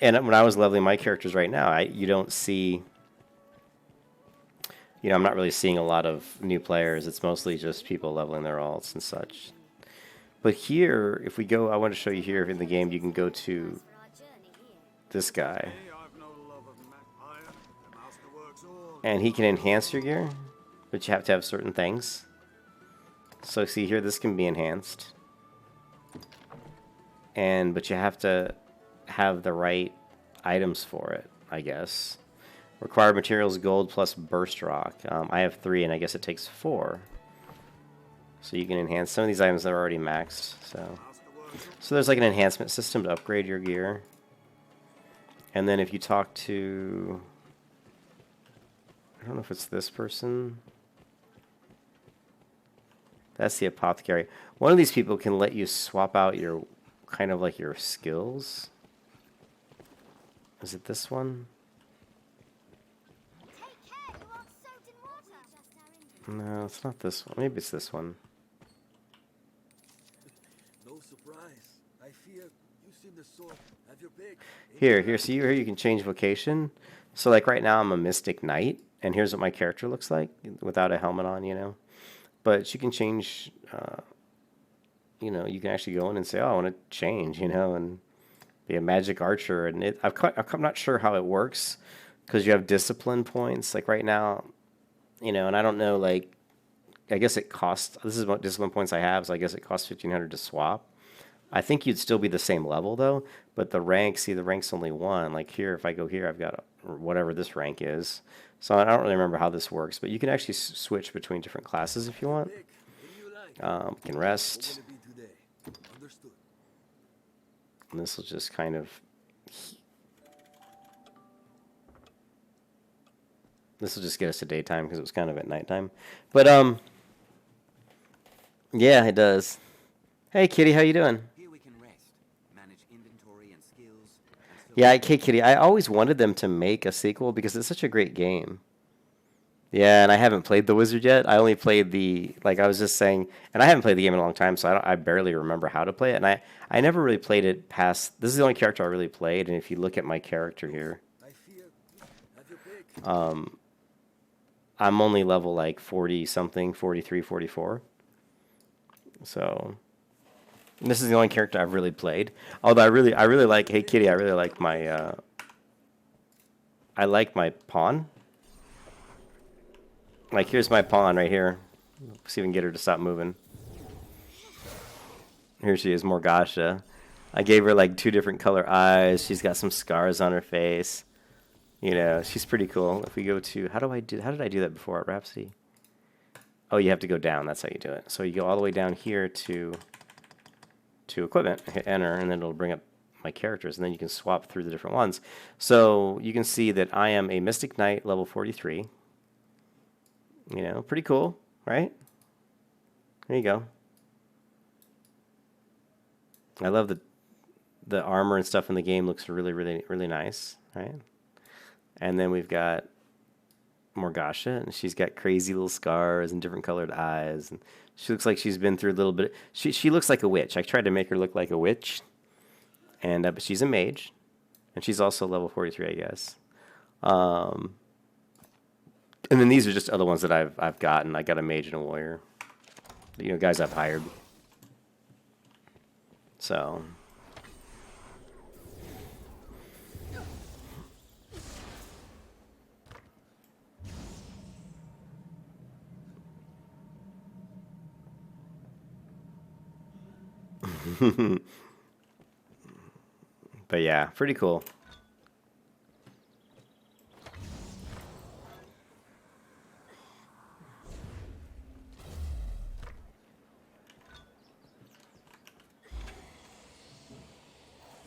and when I was leveling my characters right now, you don't see, I'm not really seeing a lot of new players. It's mostly just people leveling their alts and such. But here, if we go, I want to show you here in the game, you can go to this guy. And he can enhance your gear, but you have to have certain things. So see here, this can be enhanced. But you have to have the right items for it, I guess. Required materials, gold plus burst rock. I have 3, and I guess it takes 4. So you can enhance some of these items that are already maxed. So there's like an enhancement system to upgrade your gear. And then if you talk to, I don't know if it's this person. That's the apothecary. One of these people can let you swap out your, kind of like your skills. Is it this one? No, it's not this one. Maybe it's this one. No surprise. I fear you've seen the sword. Have your pick. Here, see here you can change vocation. So like right now I'm a Mystic Knight, and here's what my character looks like without a helmet on, But you can change, you can actually go in and say, oh, I want to change, and be a magic archer. And I'm not sure how it works because you have discipline points. Like right now, and I don't know, like, I guess it costs, this is what discipline points I have, so I guess it costs 1,500 to swap. I think you'd still be the same level, though, but the rank's only 1. Like here, if I go here, I've got whatever this rank is. So I don't really remember how this works, but you can actually switch between different classes if you want. Can rest. And this will just kind of... This will just get us to daytime because it was kind of at nighttime. But, yeah, it does. Hey, Kitty, how you doing? Here we can rest, manage inventory and skills. Yeah, hey, Kitty, I always wanted them to make a sequel because it's such a great game. Yeah, and I haven't played The Wizard yet. I only played like I was just saying, and I haven't played the game in a long time, so I barely remember how to play it. And I never really played it past, this is the only character I really played, and if you look at my character here, I'm only level like 40-something, 43, 44. So, this is the only character I've really played. Although I really like, hey Kitty, I really like my, I like my pawn. Like, here's my pawn right here. See if we can get her to stop moving. Here she is, Morgasha. I gave her like 2 different color eyes. She's got some scars on her face. She's pretty cool. If we go to, how did I do that before at Rhapsody? Oh, you have to go down. That's how you do it. So you go all the way down here to equipment, hit enter, and then it'll bring up my characters, and then you can swap through the different ones. So you can see that I am a Mystic Knight, level 43. Pretty cool, right? There you go. I love the armor and stuff in the game. Looks really, really, really nice, right? And then we've got Morgasha, and she's got crazy little scars and different colored eyes, and she looks like she's been through a little bit. She looks like a witch. I tried to make her look like a witch, and but she's a mage, and she's also level 43, I guess. And then these are just other ones that I've gotten. I got a mage and a warrior, guys I've hired. So. But yeah, pretty cool.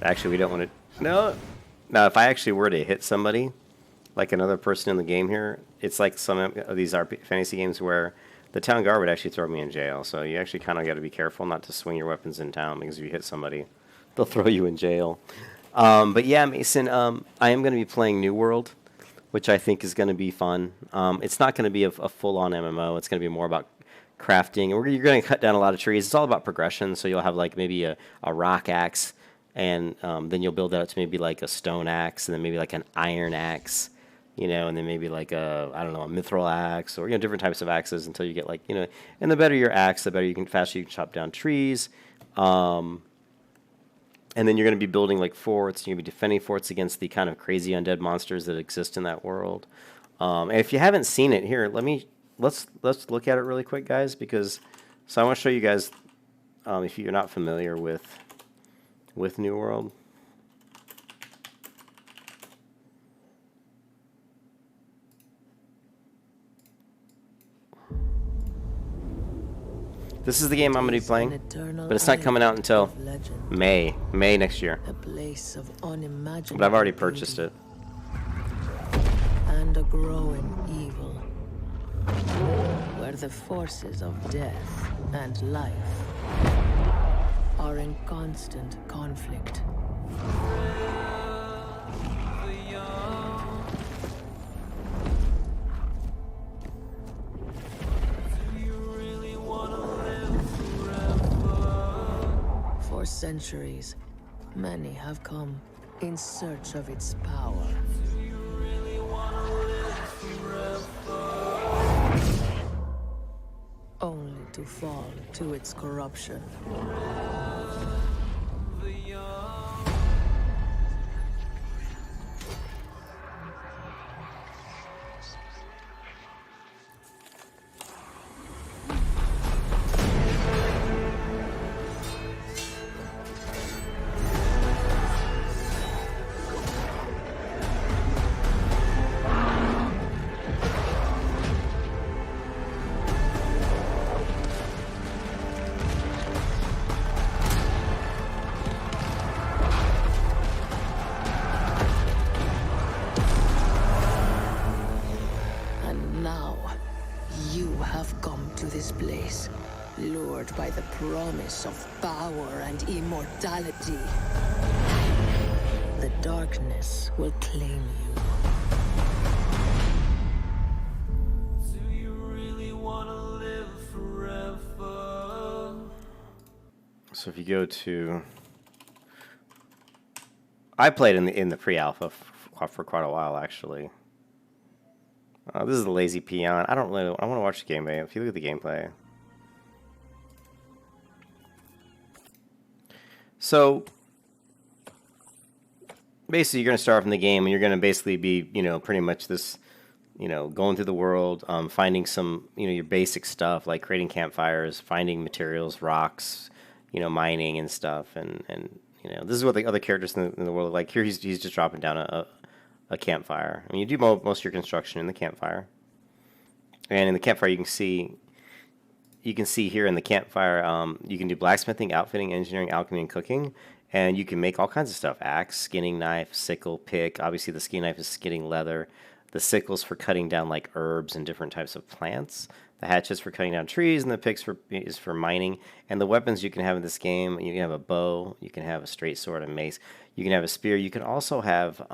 Actually, we don't want to... No. Now, if I actually were to hit somebody, like another person in the game here, it's like some of these fantasy games where the town guard would actually throw me in jail. So you actually kind of got to be careful not to swing your weapons in town, because if you hit somebody, they'll throw you in jail. But yeah, Mason, I am going to be playing New World. which I think is going to be fun. It's not going to be a full-on MMO. It's going to be more about crafting, and you're going to cut down a lot of trees. It's all about progression. So you'll have like maybe a rock axe, and then you'll build that up to maybe like a stone axe, and then maybe like an iron axe, you know, and then maybe like a, I don't know, a mithril axe, or, you know, different types of axes until you get like, you know, and the better your axe, the better you can, faster you can chop down trees. And then you're going to be building like forts. You're going to be defending forts against the kind of crazy undead monsters that exist in that world. And if you haven't seen it, here, let's look at it really quick, guys, because so I want to show you guys, if you're not familiar with New World. This is the game I'm going to be playing, but it's not coming out until May next year. A place of unimaginable But I've already purchased it. and a growing evil, where the forces of death and life are in constant conflict. For centuries, many have come in search of its power. Only to fall to its corruption. And now, you have come to this place, lured by the promise of power and immortality. The darkness will claim you. So if you go to, I played in the pre-alpha for quite a while, actually. This is the lazy peon. I want to watch the gameplay. If you look at the gameplay, so basically you're going to start from the game, and you're going to basically be, you know, pretty much this, you know, going through the world, finding some, you know, your basic stuff like creating campfires, finding materials, rocks, you know, mining and stuff, and you know, this is what the other characters in the world are like. Here he's just dropping down a campfire. I mean, you do most of your construction in the campfire, and in the campfire you can see here in the campfire, you can do blacksmithing, outfitting, engineering, alchemy, and cooking, and you can make all kinds of stuff: axe, skinning knife, sickle, pick. Obviously, the skinning knife is skinning leather. The sickle's for cutting down like herbs and different types of plants. The hatchet's for cutting down trees, and the pick is for mining. And the weapons you can have in this game, you can have a bow, you can have a straight sword, a mace, you can have a spear. You can also have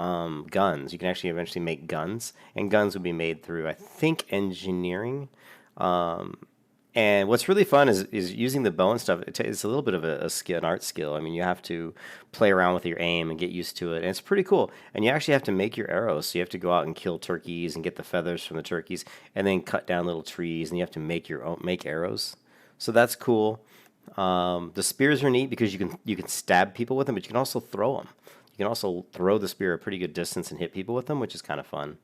guns. You can actually eventually make guns, and guns will be made through, I think, engineering. And what's really fun is using the bow and stuff. It's a little bit of a skill, an art skill. I mean, you have to play around with your aim and get used to it, and it's pretty cool. And you actually have to make your arrows. So you have to go out and kill turkeys and get the feathers from the turkeys, and then cut down little trees, and you have to make your own arrows. So that's cool. The spears are neat because you can stab people with them, but you can also throw them. You can also throw the spear a pretty good distance and hit people with them, which is kind of fun.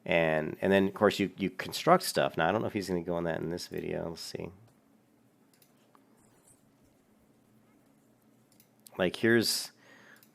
And then, of course, you construct stuff. Now, I don't know if he's going to go on that in this video. Let's see. Like, here's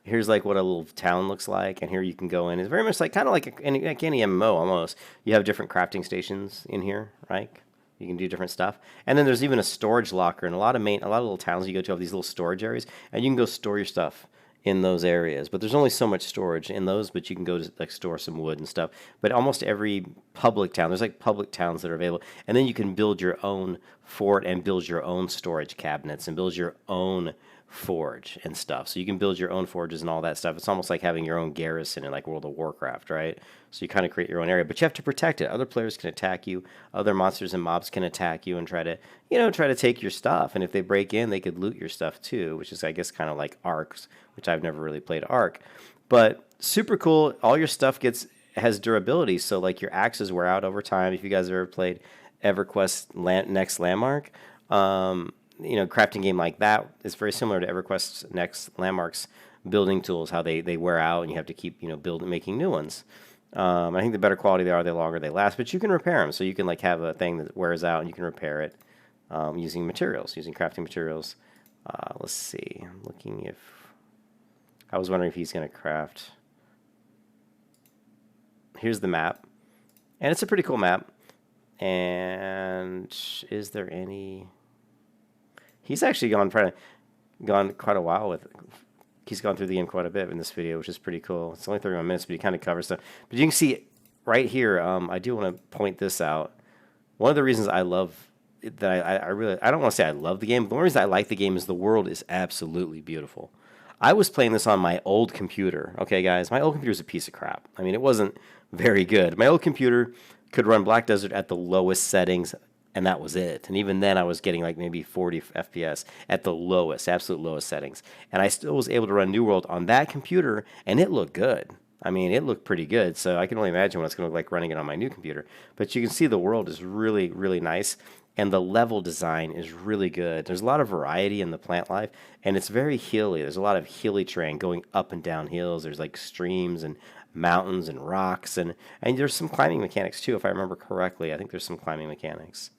like what a little town looks like, and here you can go in. It's very much like, kind of like any MMO almost. You have different crafting stations in here, right? You can do different stuff. And then there's even a storage locker. And a lot of little towns you go to have these little storage areas, and you can go store your stuff in those areas. But there's only so much storage in those, but you can go to like store some wood and stuff. But almost every public town, there's like public towns that are available. And then you can build your own fort and build your own storage cabinets and build your own forge and stuff. So you can build your own forges and all that stuff. It's almost like having your own garrison in like World of Warcraft, right? So you kind of create your own area, but you have to protect it. Other players can attack you. Other monsters and mobs can attack you and try to, try to take your stuff. And if they break in, they could loot your stuff too, which is, I guess, kind of like Arcs, which I've never really played Arc. But super cool. All your stuff has durability. So like your axes wear out over time. If you guys have ever played EverQuest Next Landmark, crafting game like that is very similar to EverQuest's Next Landmark's building tools, how they wear out and you have to keep, making new ones. I think the better quality they are, the longer they last, but you can repair them. So you can like have a thing that wears out and you can repair it using crafting materials. Let's see. I'm looking if... I was wondering if he's going to craft... Here's the map. And it's a pretty cool map. And is there any... He's actually gone quite a while with... He's gone through the game quite a bit in this video, which is pretty cool. It's only 31 minutes, but he kind of covers stuff. But you can see right here, I do want to point this out. One of the reasons I love... that I don't want to say I love the game, but the one reason I like the game is the world is absolutely beautiful. I was playing this on my old computer. Okay, guys, my old computer is a piece of crap. I mean, it wasn't very good. My old computer could run Black Desert at the lowest settings, and that was it. And even then, I was getting like maybe 40 FPS at the lowest, absolute lowest settings. And I still was able to run New World on that computer, and it looked good. I mean, it looked pretty good, so I can only imagine what it's going to look like running it on my new computer. But you can see the world is really, really nice, and the level design is really good. There's a lot of variety in the plant life, and it's very hilly. There's a lot of hilly terrain going up and down hills. There's like streams and mountains and rocks, and there's some climbing mechanics too, if I remember correctly. I think there's some climbing mechanics.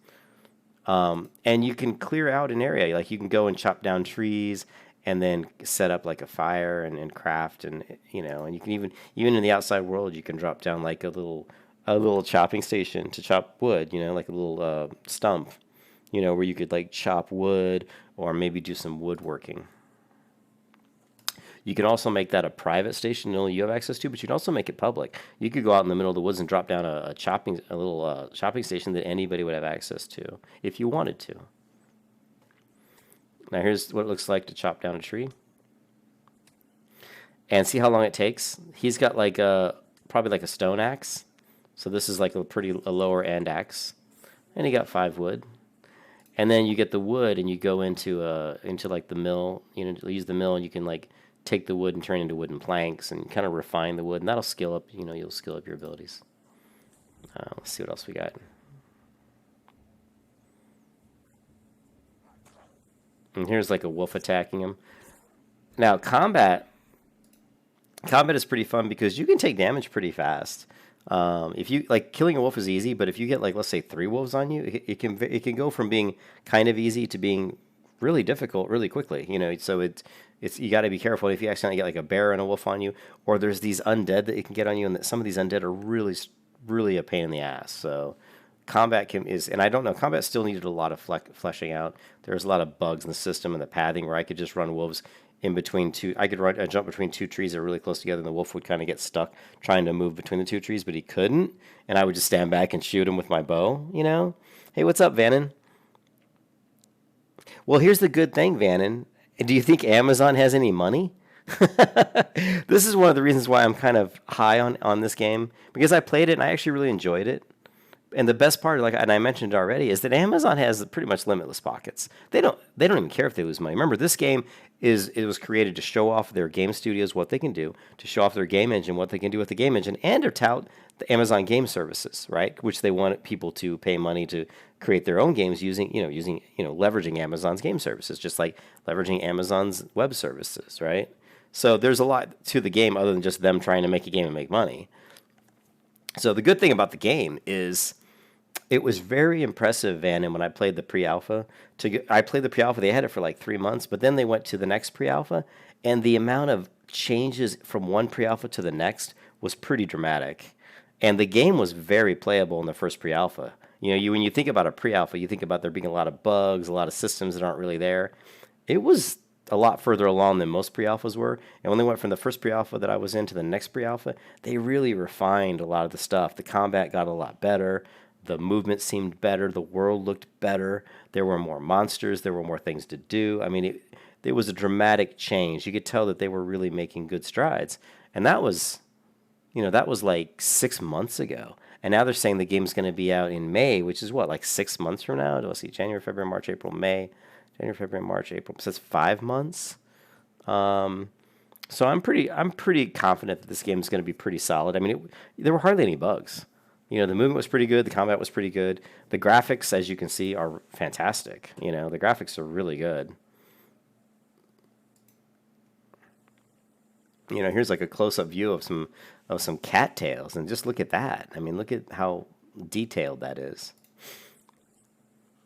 And you can clear out an area. Like you can go and chop down trees and then set up like a fire and craft, and and you can even in the outside world you can drop down like a little chopping station to chop wood, like a little stump, where you could like chop wood or maybe do some woodworking. You can also make that a private station only you have access to, but you can also make it public. You could go out in the middle of the woods and drop down a little chopping station that anybody would have access to if you wanted to. Now here's what it looks like to chop down a tree. And see how long it takes? He's got like probably like a stone axe. So this is like a lower end axe. And he got 5 wood. And then you get the wood and you go into like the mill, use the mill, and you can like take the wood and turn it into wooden planks and kind of refine the wood, and that'll skill up, you'll skill up your abilities. Let's see what else we got. And here's like a wolf attacking him. Now combat is pretty fun because you can take damage pretty fast. If you like, killing a wolf is easy, but if you get like, let's say 3 wolves on you, it can go from being kind of easy to being really difficult really quickly. So it's you got to be careful if you accidentally get like a bear and a wolf on you, or there's these undead that it can get on you, and some of these undead are really, really a pain in the ass. So combat and I don't know, combat still needed a lot of fleshing out. There's a lot of bugs in the system and the pathing where I could just run wolves in between two. I could jump between 2 trees that are really close together, and the wolf would kind of get stuck trying to move between the 2 trees, but he couldn't, and I would just stand back and shoot him with my bow. Hey, what's up, Vannon? Well, here's the good thing, Vannon. Do you think Amazon has any money? This is one of the reasons why I'm kind of high on this game, because I played it and I actually really enjoyed it. And the best part, and I mentioned it already, is that Amazon has pretty much limitless pockets. They don't even care if they lose money. Remember, this game was created to show off their game studios what they can do, to show off their game engine what they can do with the game engine, and to tout the Amazon Game Services, right? Which they want people to pay money to create their own games using leveraging Amazon's game services, just like leveraging Amazon's web services, right? So there's a lot to the game other than just them trying to make a game and make money. So the good thing about the game is it was very impressive, Vannon, when I played the pre-alpha. I played the pre-alpha. They had it for like 3 months, but then they went to the next pre-alpha, and the amount of changes from one pre-alpha to the next was pretty dramatic. And the game was very playable in the first pre-alpha. When you think about a pre-alpha, you think about there being a lot of bugs, a lot of systems that aren't really there. It was a lot further along than most pre-alphas were. And when they went from the first pre-alpha that I was in to the next pre-alpha, they really refined a lot of the stuff. The combat got a lot better. The movement seemed better. The world looked better. There were more monsters. There were more things to do. I mean, it was a dramatic change. You could tell that they were really making good strides. And that was, that was like 6 months ago. And now they're saying the game's going to be out in May, which is what, like 6 months from now? Let's see, January, February, March, April, May. January, February, March, April. So that's 5 months. So I'm pretty confident that this game is going to be pretty solid. I mean, there were hardly any bugs. The movement was pretty good. The combat was pretty good. The graphics, as you can see, are fantastic. The graphics are really good. Here's like a close-up view of some cattails, and just look at that. I mean, look at how detailed that is.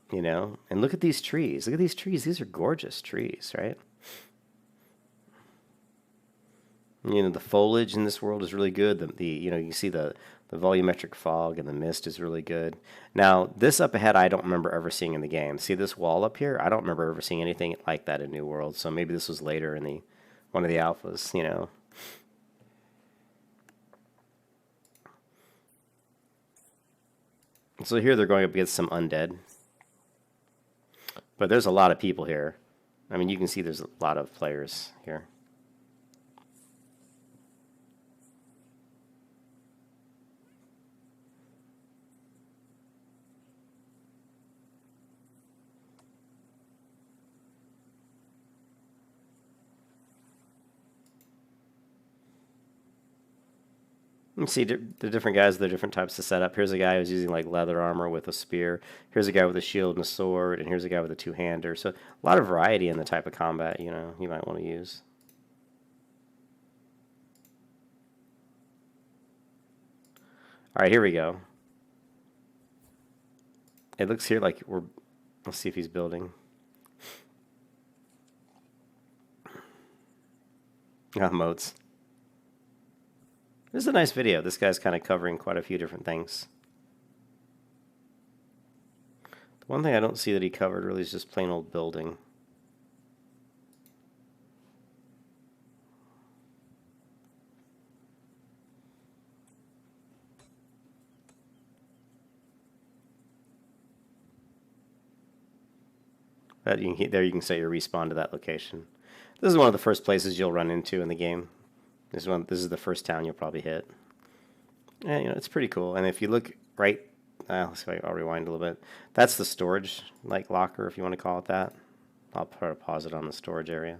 And look at these trees. Look at these trees. These are gorgeous trees, right? The foliage in this world is really good. You see the volumetric fog and the mist is really good. Now, this up ahead, I don't remember ever seeing in the game. See this wall up here? I don't remember ever seeing anything like that in New World. So maybe this was later in one of the alphas. So here they're going up against some undead. But there's a lot of people here. I mean, you can see there's a lot of players here. You can see the different guys, the different types of setup. Here's a guy who's using like leather armor with a spear. Here's a guy with a shield and a sword, and here's a guy with a two-hander. So a lot of variety in the type of combat, you might want to use. All right, here we go. It looks here like let's see if he's building. Moats. This is a nice video. This guy's kind of covering quite a few different things. The one thing I don't see that he covered really is just plain old building. But there you can set your respawn to that location. This is one of the first places you'll run into in the game. This is the first town you'll probably hit. And, it's pretty cool. And if you look right, let's see if I'll rewind a little bit. That's the storage, like locker, if you want to call it that. I'll pause it on the storage area.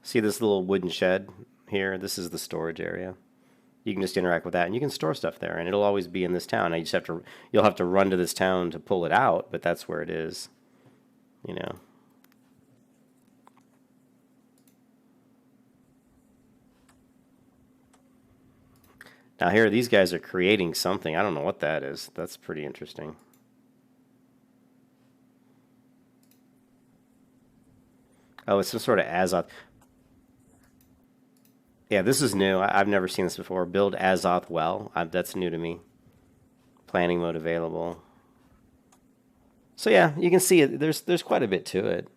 See this little wooden shed here? This is the storage area. You can just interact with that, and you can store stuff there, and it'll always be in this town. You'll have to run to this town to pull it out, but that's where it is. Now here, these guys are creating something. I don't know what that is. That's pretty interesting. Oh, it's some sort of Azoth. Yeah, this is new. I've never seen this before. Build Azoth well. That's new to me. Planning mode available. So yeah, you can see it. There's quite a bit to it,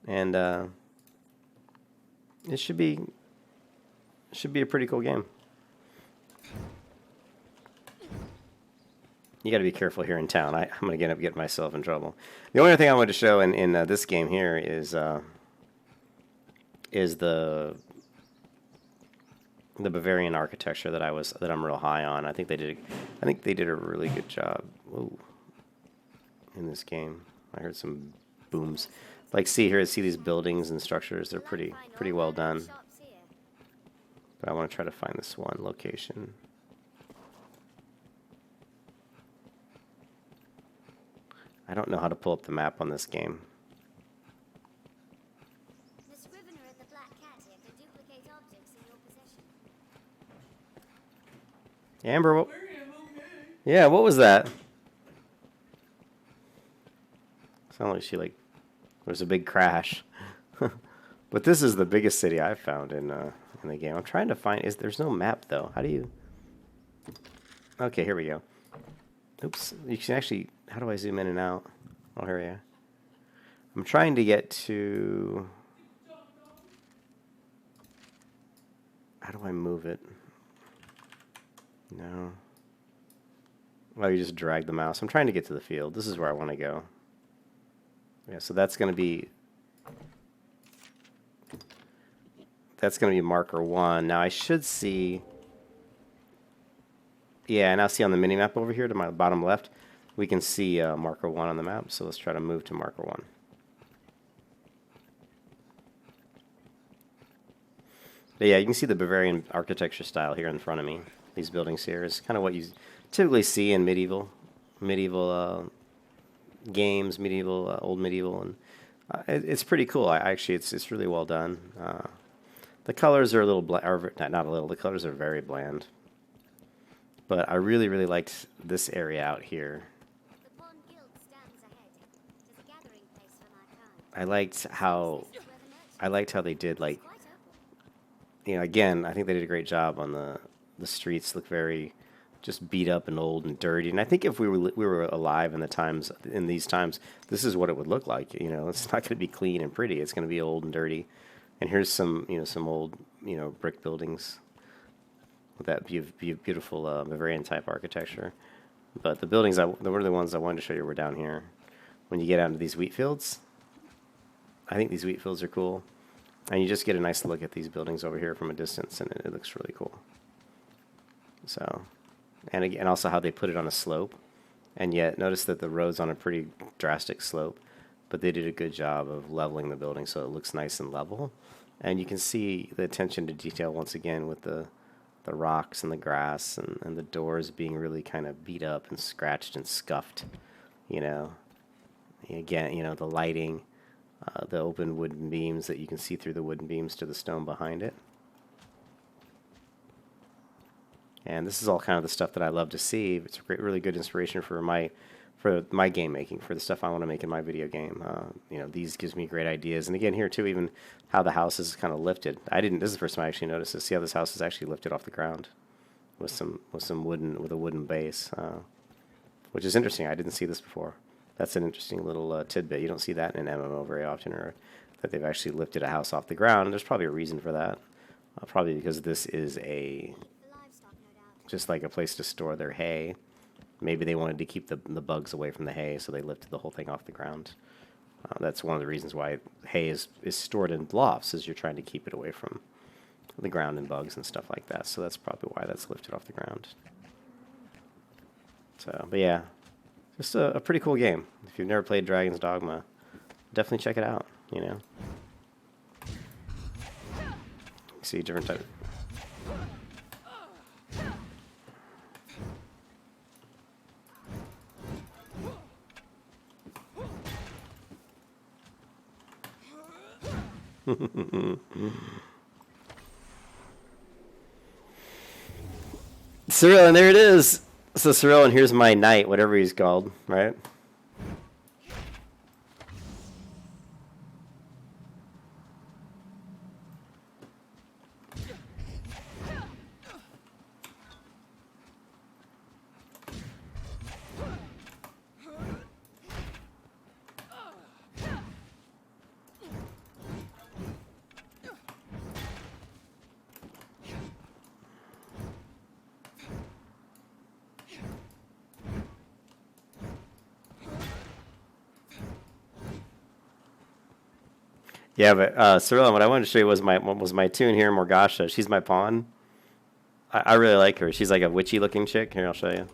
and it should be a pretty cool game. You got to be careful here in town. I'm going to end up getting myself in trouble. The only other thing I wanted to show in this game here is the Bavarian architecture that I'm real high on. I think they did a really good job. Whoa. In this game, I heard some booms. Like see these buildings and structures. They're pretty well done. But I want to try to find this one location. I don't know how to pull up the map on this game. The scrivener at the Black Cat here can duplicate objects in your possession. Amber, yeah, what was that? Sounded like there's a big crash. But this is the biggest city I've found in the game. I'm trying to find. There's no map though. How do you? Okay, here we go. Oops. You can actually. How do I zoom in and out? Oh, here we are. I'm trying to get to. How do I move it? No. Well, you just drag the mouse. I'm trying to get to the field. This is where I want to go. Yeah, so that's going to be marker 1. Now I should see, yeah, and I'll see on the mini map over here to my bottom left, we can see marker 1 on the map. So let's try to move to marker 1. But yeah, you can see the Bavarian architecture style here in front of me. These buildings here is kind of what you typically see in medieval games, old medieval, and it's pretty cool. Actually, it's really well done. The colors are a little not a little. The colors are very bland. But I really liked this area out here. The Pawn Guild stands ahead. It is a gathering place for my kind. I liked how they did, like, Quite open. you know, again, I think they did a great job on the streets. Look very just beat up and old and dirty. And I think if we were alive in these times, this is what it would look like. You know, it's not going to be clean and pretty. It's going to be old and dirty. And here's some old, brick buildings with that beautiful Bavarian type architecture. But the buildings, one of the ones I wanted to show you were down here. When you get out into these wheat fields, I think these wheat fields are cool. And you just get a nice look at these buildings over here from a distance, and it looks really cool. So, and again, also how they put it on a slope. And yet, notice that the road's on a pretty drastic slope, but they did a good job of leveling the building so it looks nice and level. And you can see the attention to detail once again with the rocks and the grass and the doors being really kind of beat up and scratched and scuffed. Again, the lighting, the open wooden beams that you can see through the wooden beams to the stone behind it. And this is all kind of the stuff that I love to see. It's a really good inspiration for my game making, for the stuff I want to make in my video game. These gives me great ideas. And again, here too, even how the house is kind of lifted. This is the first time I actually noticed this. See how this house is actually lifted off the ground with a wooden base, which is interesting. I didn't see this before. That's an interesting little tidbit. You don't see that in an MMO very often, or that they've actually lifted a house off the ground. And there's probably a reason for that. Probably because this is just like a place to store their hay. Maybe they wanted to keep the bugs away from the hay, so they lifted the whole thing off the ground. That's one of the reasons why hay is stored in lofts, is you're trying to keep it away from the ground and bugs and stuff like that. So that's probably why that's lifted off the ground. So, but yeah, just a pretty cool game. If you've never played Dragon's Dogma, definitely check it out. See different types. Cyril, and there it is. So Cyril, and here's my knight, whatever he's called, right? Yeah, but Cyril, what I wanted to show you was my tune here, Morgasha. She's my pawn. I really like her. She's like a witchy-looking chick. Here, I'll show you.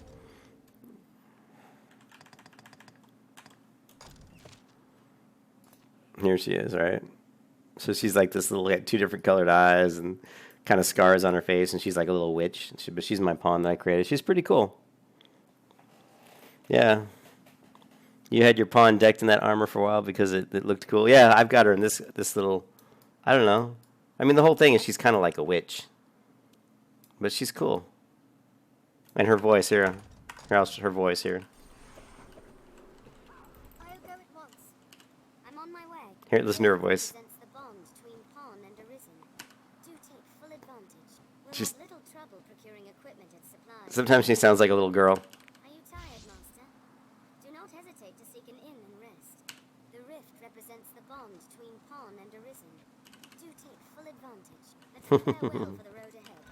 Here she is, right? So she's like this little, two different colored eyes and kind of scars on her face, and she's like a little witch. But she's my pawn that I created. She's pretty cool. Yeah. You had your pawn decked in that armor for a while because it looked cool. Yeah, I've got her in this little, I don't know. I mean, the whole thing is she's kind of like a witch. But she's cool. And her voice here. Her voice here. I'll go at once. I'm on my way. Here, listen to her voice. Represents the bond between Pawn and Arisen. Do take full advantage. We'll She's- have little trouble procuring equipment and supplies. Sometimes she sounds like a little girl. Are you tired, master? Do not hesitate to seek an inn and rest. The rift represents the bond between Pawn and Arisen. Do take full advantage. Let's prepare well for the road ahead.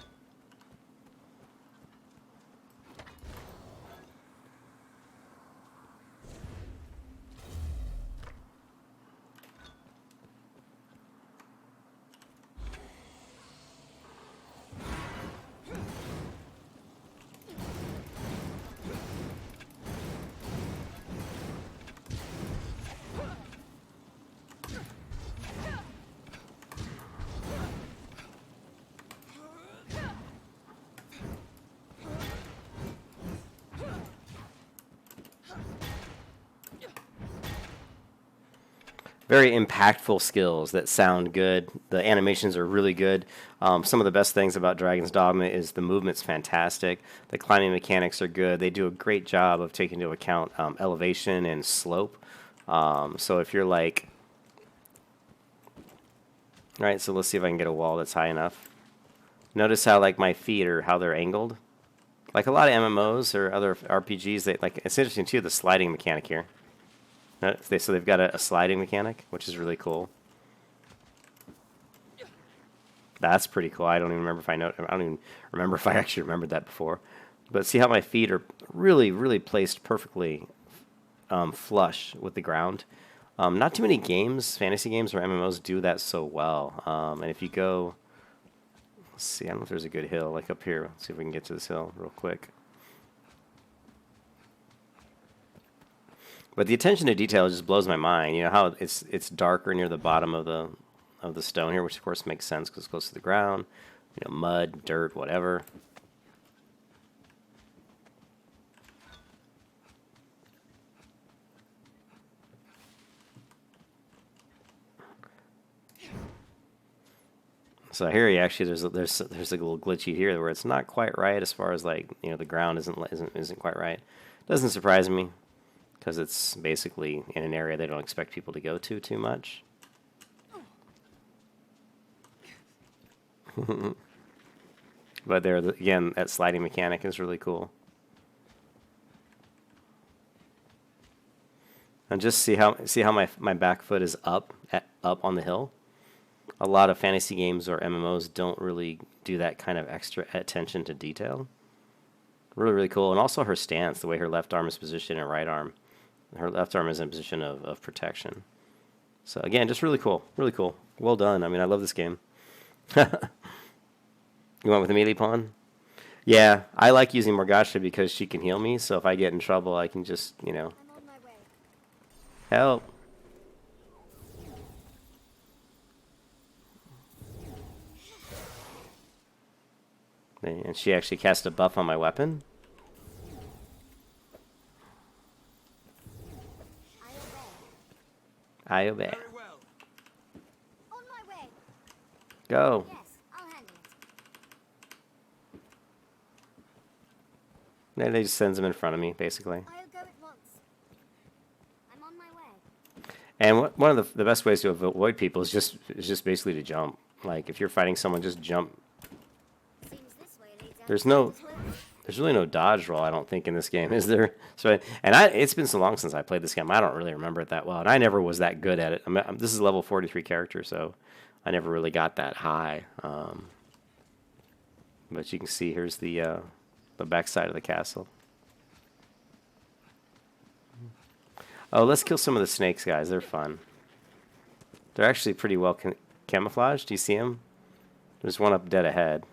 very impactful skills that sound good. The animations are really good. Some of the best things about Dragon's Dogma is the movement's fantastic. The climbing mechanics are good. They do a great job of taking into account elevation and slope. So if you're like... Alright, so let's see if I can get a wall that's high enough. Notice how like my feet are, how they're angled. Like a lot of MMOs or other RPGs, it's interesting too, the sliding mechanic here. So they've got a sliding mechanic, which is really cool. That's pretty cool. I don't even remember if I actually remembered that before. But see how my feet are really, really placed perfectly flush with the ground. Not too many games, fantasy games or MMOs do that so well. And if you go, let's see, I don't know if there's a good hill, like up here. Let's see if we can get to this hill real quick. But the attention to detail just blows my mind. You know how it's darker near the bottom of the stone here, which of course makes sense because it's close to the ground. You know, mud, dirt, whatever. So here, actually, there's like a little glitchy here where it's not quite right as far as like the ground isn't quite right. Doesn't surprise me because it's basically in an area they don't expect people to go to too much. But there again, that sliding mechanic is really cool. And just see how my back foot is up on the hill. A lot of fantasy games or MMOs don't really do that kind of extra attention to detail. Really, really cool. And also her stance, the way her left arm is positioned and right arm. Her left arm is in a position of protection. So again, just really cool. Really cool. Well done. I mean, I love this game. You went with the melee pawn? Yeah, I like using Morgasha because she can heal me. So if I get in trouble, I can just, I'm on my way. help. And she actually cast a buff on my weapon. I obey. Very well. On my way. Go. Yes, I'll handle it. And they just sends them in front of me, basically. I'll go at once. I'm on my way. And one of the best ways to avoid people is just basically to jump. Like if you're fighting someone, just jump. Seems this way leads out There's to no, the cliff. there's really no dodge roll, I don't think, in this game, is there? So, it's been so long since I played this game, I don't really remember it that well, and I never was that good at it. This is a level 43 character, so I never really got that high. But you can see here's the back side of the castle. Oh, let's kill some of the snakes, guys. They're fun. They're actually pretty well camouflaged. Do you see them? There's one up dead ahead.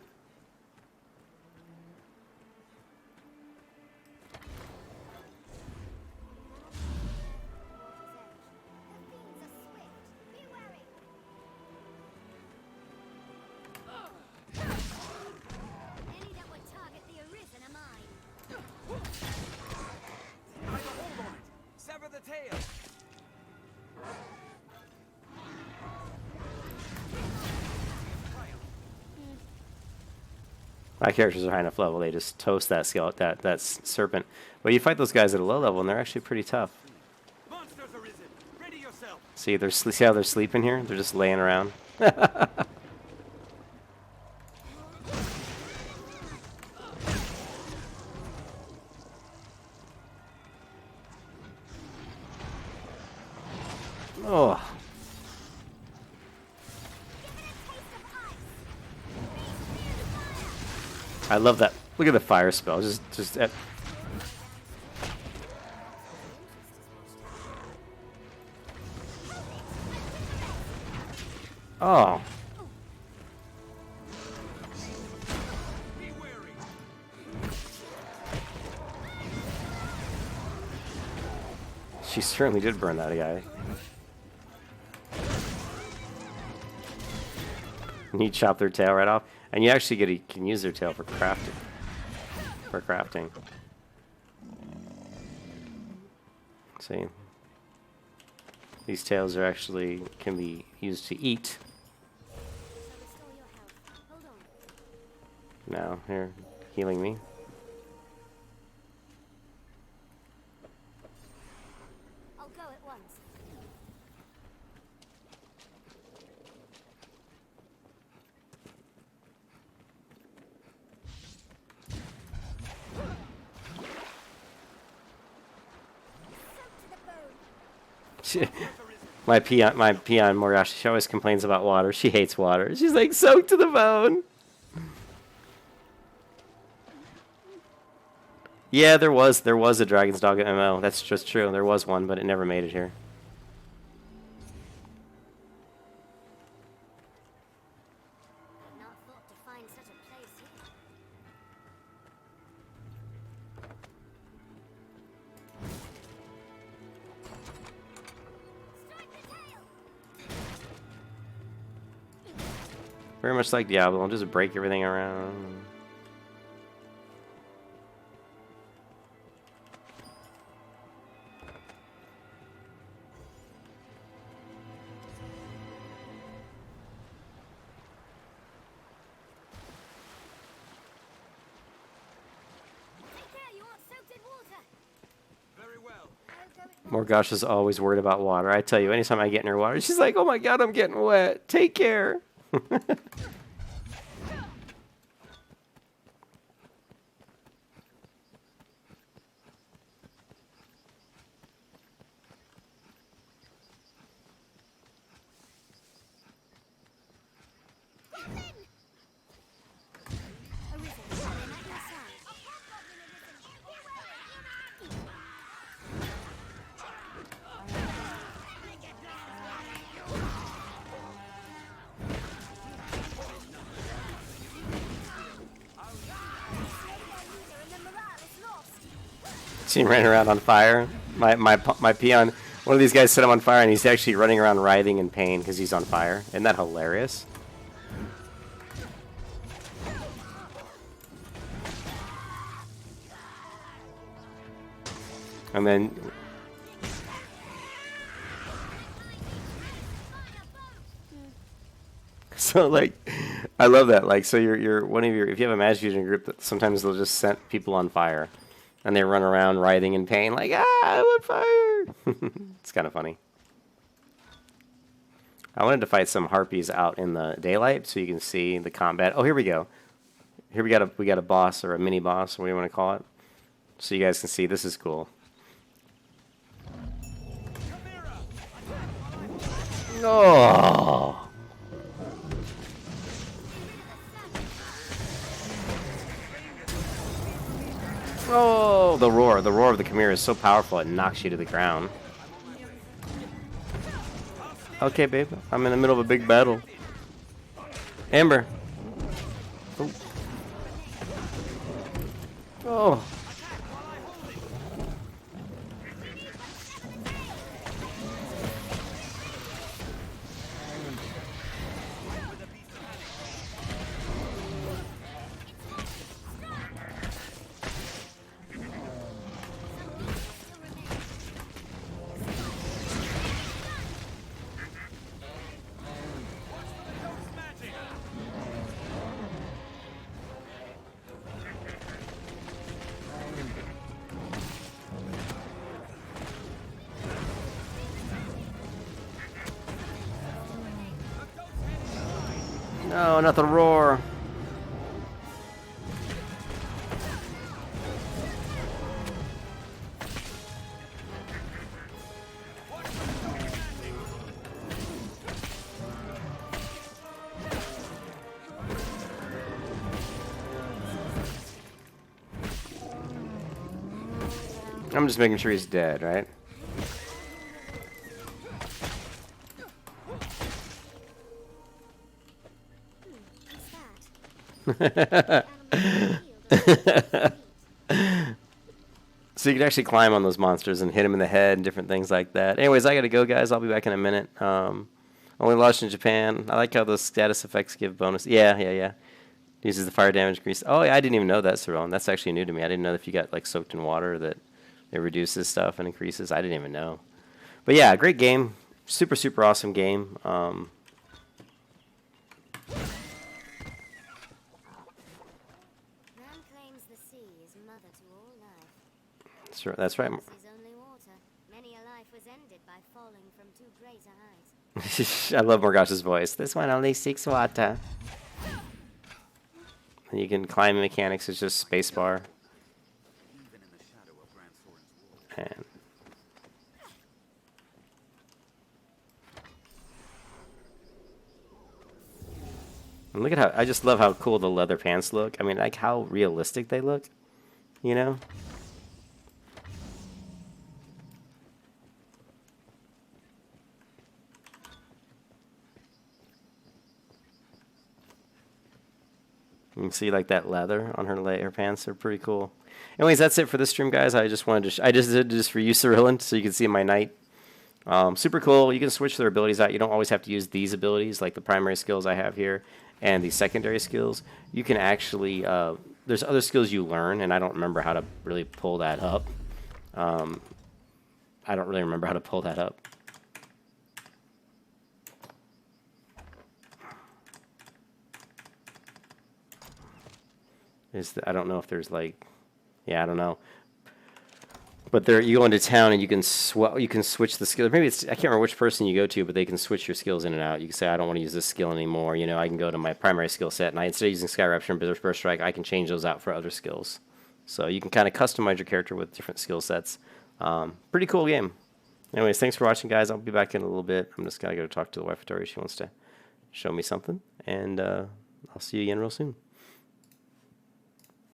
Any that would target the Arisen are mine. Hold on it. Sever the tail. My characters are high enough level; they just toast that skeleton, that serpent. But you fight those guys at a low level, and they're actually pretty tough. Monsters arisen. Ready yourself. See how they're sleeping here? They're just laying around. Oh. I love that. Look at the fire spell. Just at oh. Be wary. She certainly did burn that guy. And you chop their tail right off, and you actually can use their tail for crafting. See, These tails are actually can be used to eat. Shall restore your health. Hold on. Now, here, healing me. I'll go at once. My peon Morashi, she always complains about water. She hates water. She's like soaked to the bone. Yeah, there was a Dragon's Dogma MMO. That's just true. There was one, but it never made it here. I'd not thought to find such a place here. Strike the tail! Very much like Diablo. I'll just break everything around. Take care, you aren't soaked in water. Very well. I'll go at Morgosh is always worried about water. I tell you, anytime I get in her water, she's like, "Oh my God, I'm getting wet. Take care." Arisen, I'm at your side. She ran around on fire. My peon, one of these guys set him on fire, and he's actually running around writhing in pain because he's on fire. Isn't that hilarious? And then, so like, I love that. Like, so you're one of your, if you have a magic using group, that sometimes they'll just set people on fire, and they run around writhing in pain, like, I'm on fire. It's kind of funny. I wanted to fight some harpies out in the daylight so you can see the combat. Oh, here we go. Here we got a boss, or a mini boss, what do you want to call it? So you guys can see. This is cool. Oh. Oh, the roar of the Chimera is so powerful it knocks you to the ground. Okay, babe, I'm in the middle of a big battle. Amber. Oh. Oh. No, not the roar. I'm just making sure he's dead, right? So you can actually climb on those monsters and hit them in the head and different things like that. Anyways, I gotta go, guys. I'll be back in a minute. Only launched in Japan. I like how those status effects give bonus. Yeah. Uses the fire damage increase. Oh, yeah, I didn't even know that, Cerrone. That's actually new to me. I didn't know that if you got like soaked in water that it reduces stuff and increases. I didn't even know. But yeah, great game. super, super awesome game. Man claims the sea is mother to all life. That's right. Sea's only water. Many a life was ended by falling from too great a height. I love Morgash's voice. This one only seeks water. And you can climb mechanics. It's just spacebar. Even in the shadow of Grand Thorin's wall. And look at how, I just love how cool the leather pants look. I mean, like how realistic they look, you know? You can see like that leather on her pants are pretty cool. Anyways, that's it for this stream, guys. I just wanted to, I just did this for you, Cyrillan, so you can see my knight. Super cool. You can switch their abilities out. You don't always have to use these abilities, like the primary skills I have here, and the secondary skills. You can actually, there's other skills you learn, and I don't remember how to really pull that up. I don't really remember how to pull that up. I don't know if there's like, yeah, I don't know. But there, you go into town and you can switch the skills. Maybe it's, I can't remember which person you go to, but they can switch your skills in and out. You can say, I don't want to use this skill anymore. You know, I can go to my primary skill set, and instead of using Sky Rapture and Burst Strike, I can change those out for other skills. So you can kind of customize your character with different skill sets. Pretty cool game. Anyways, thanks for watching, guys. I'll be back in a little bit. I'm just going to go talk to the wife. She wants to show me something, and I'll see you again real soon.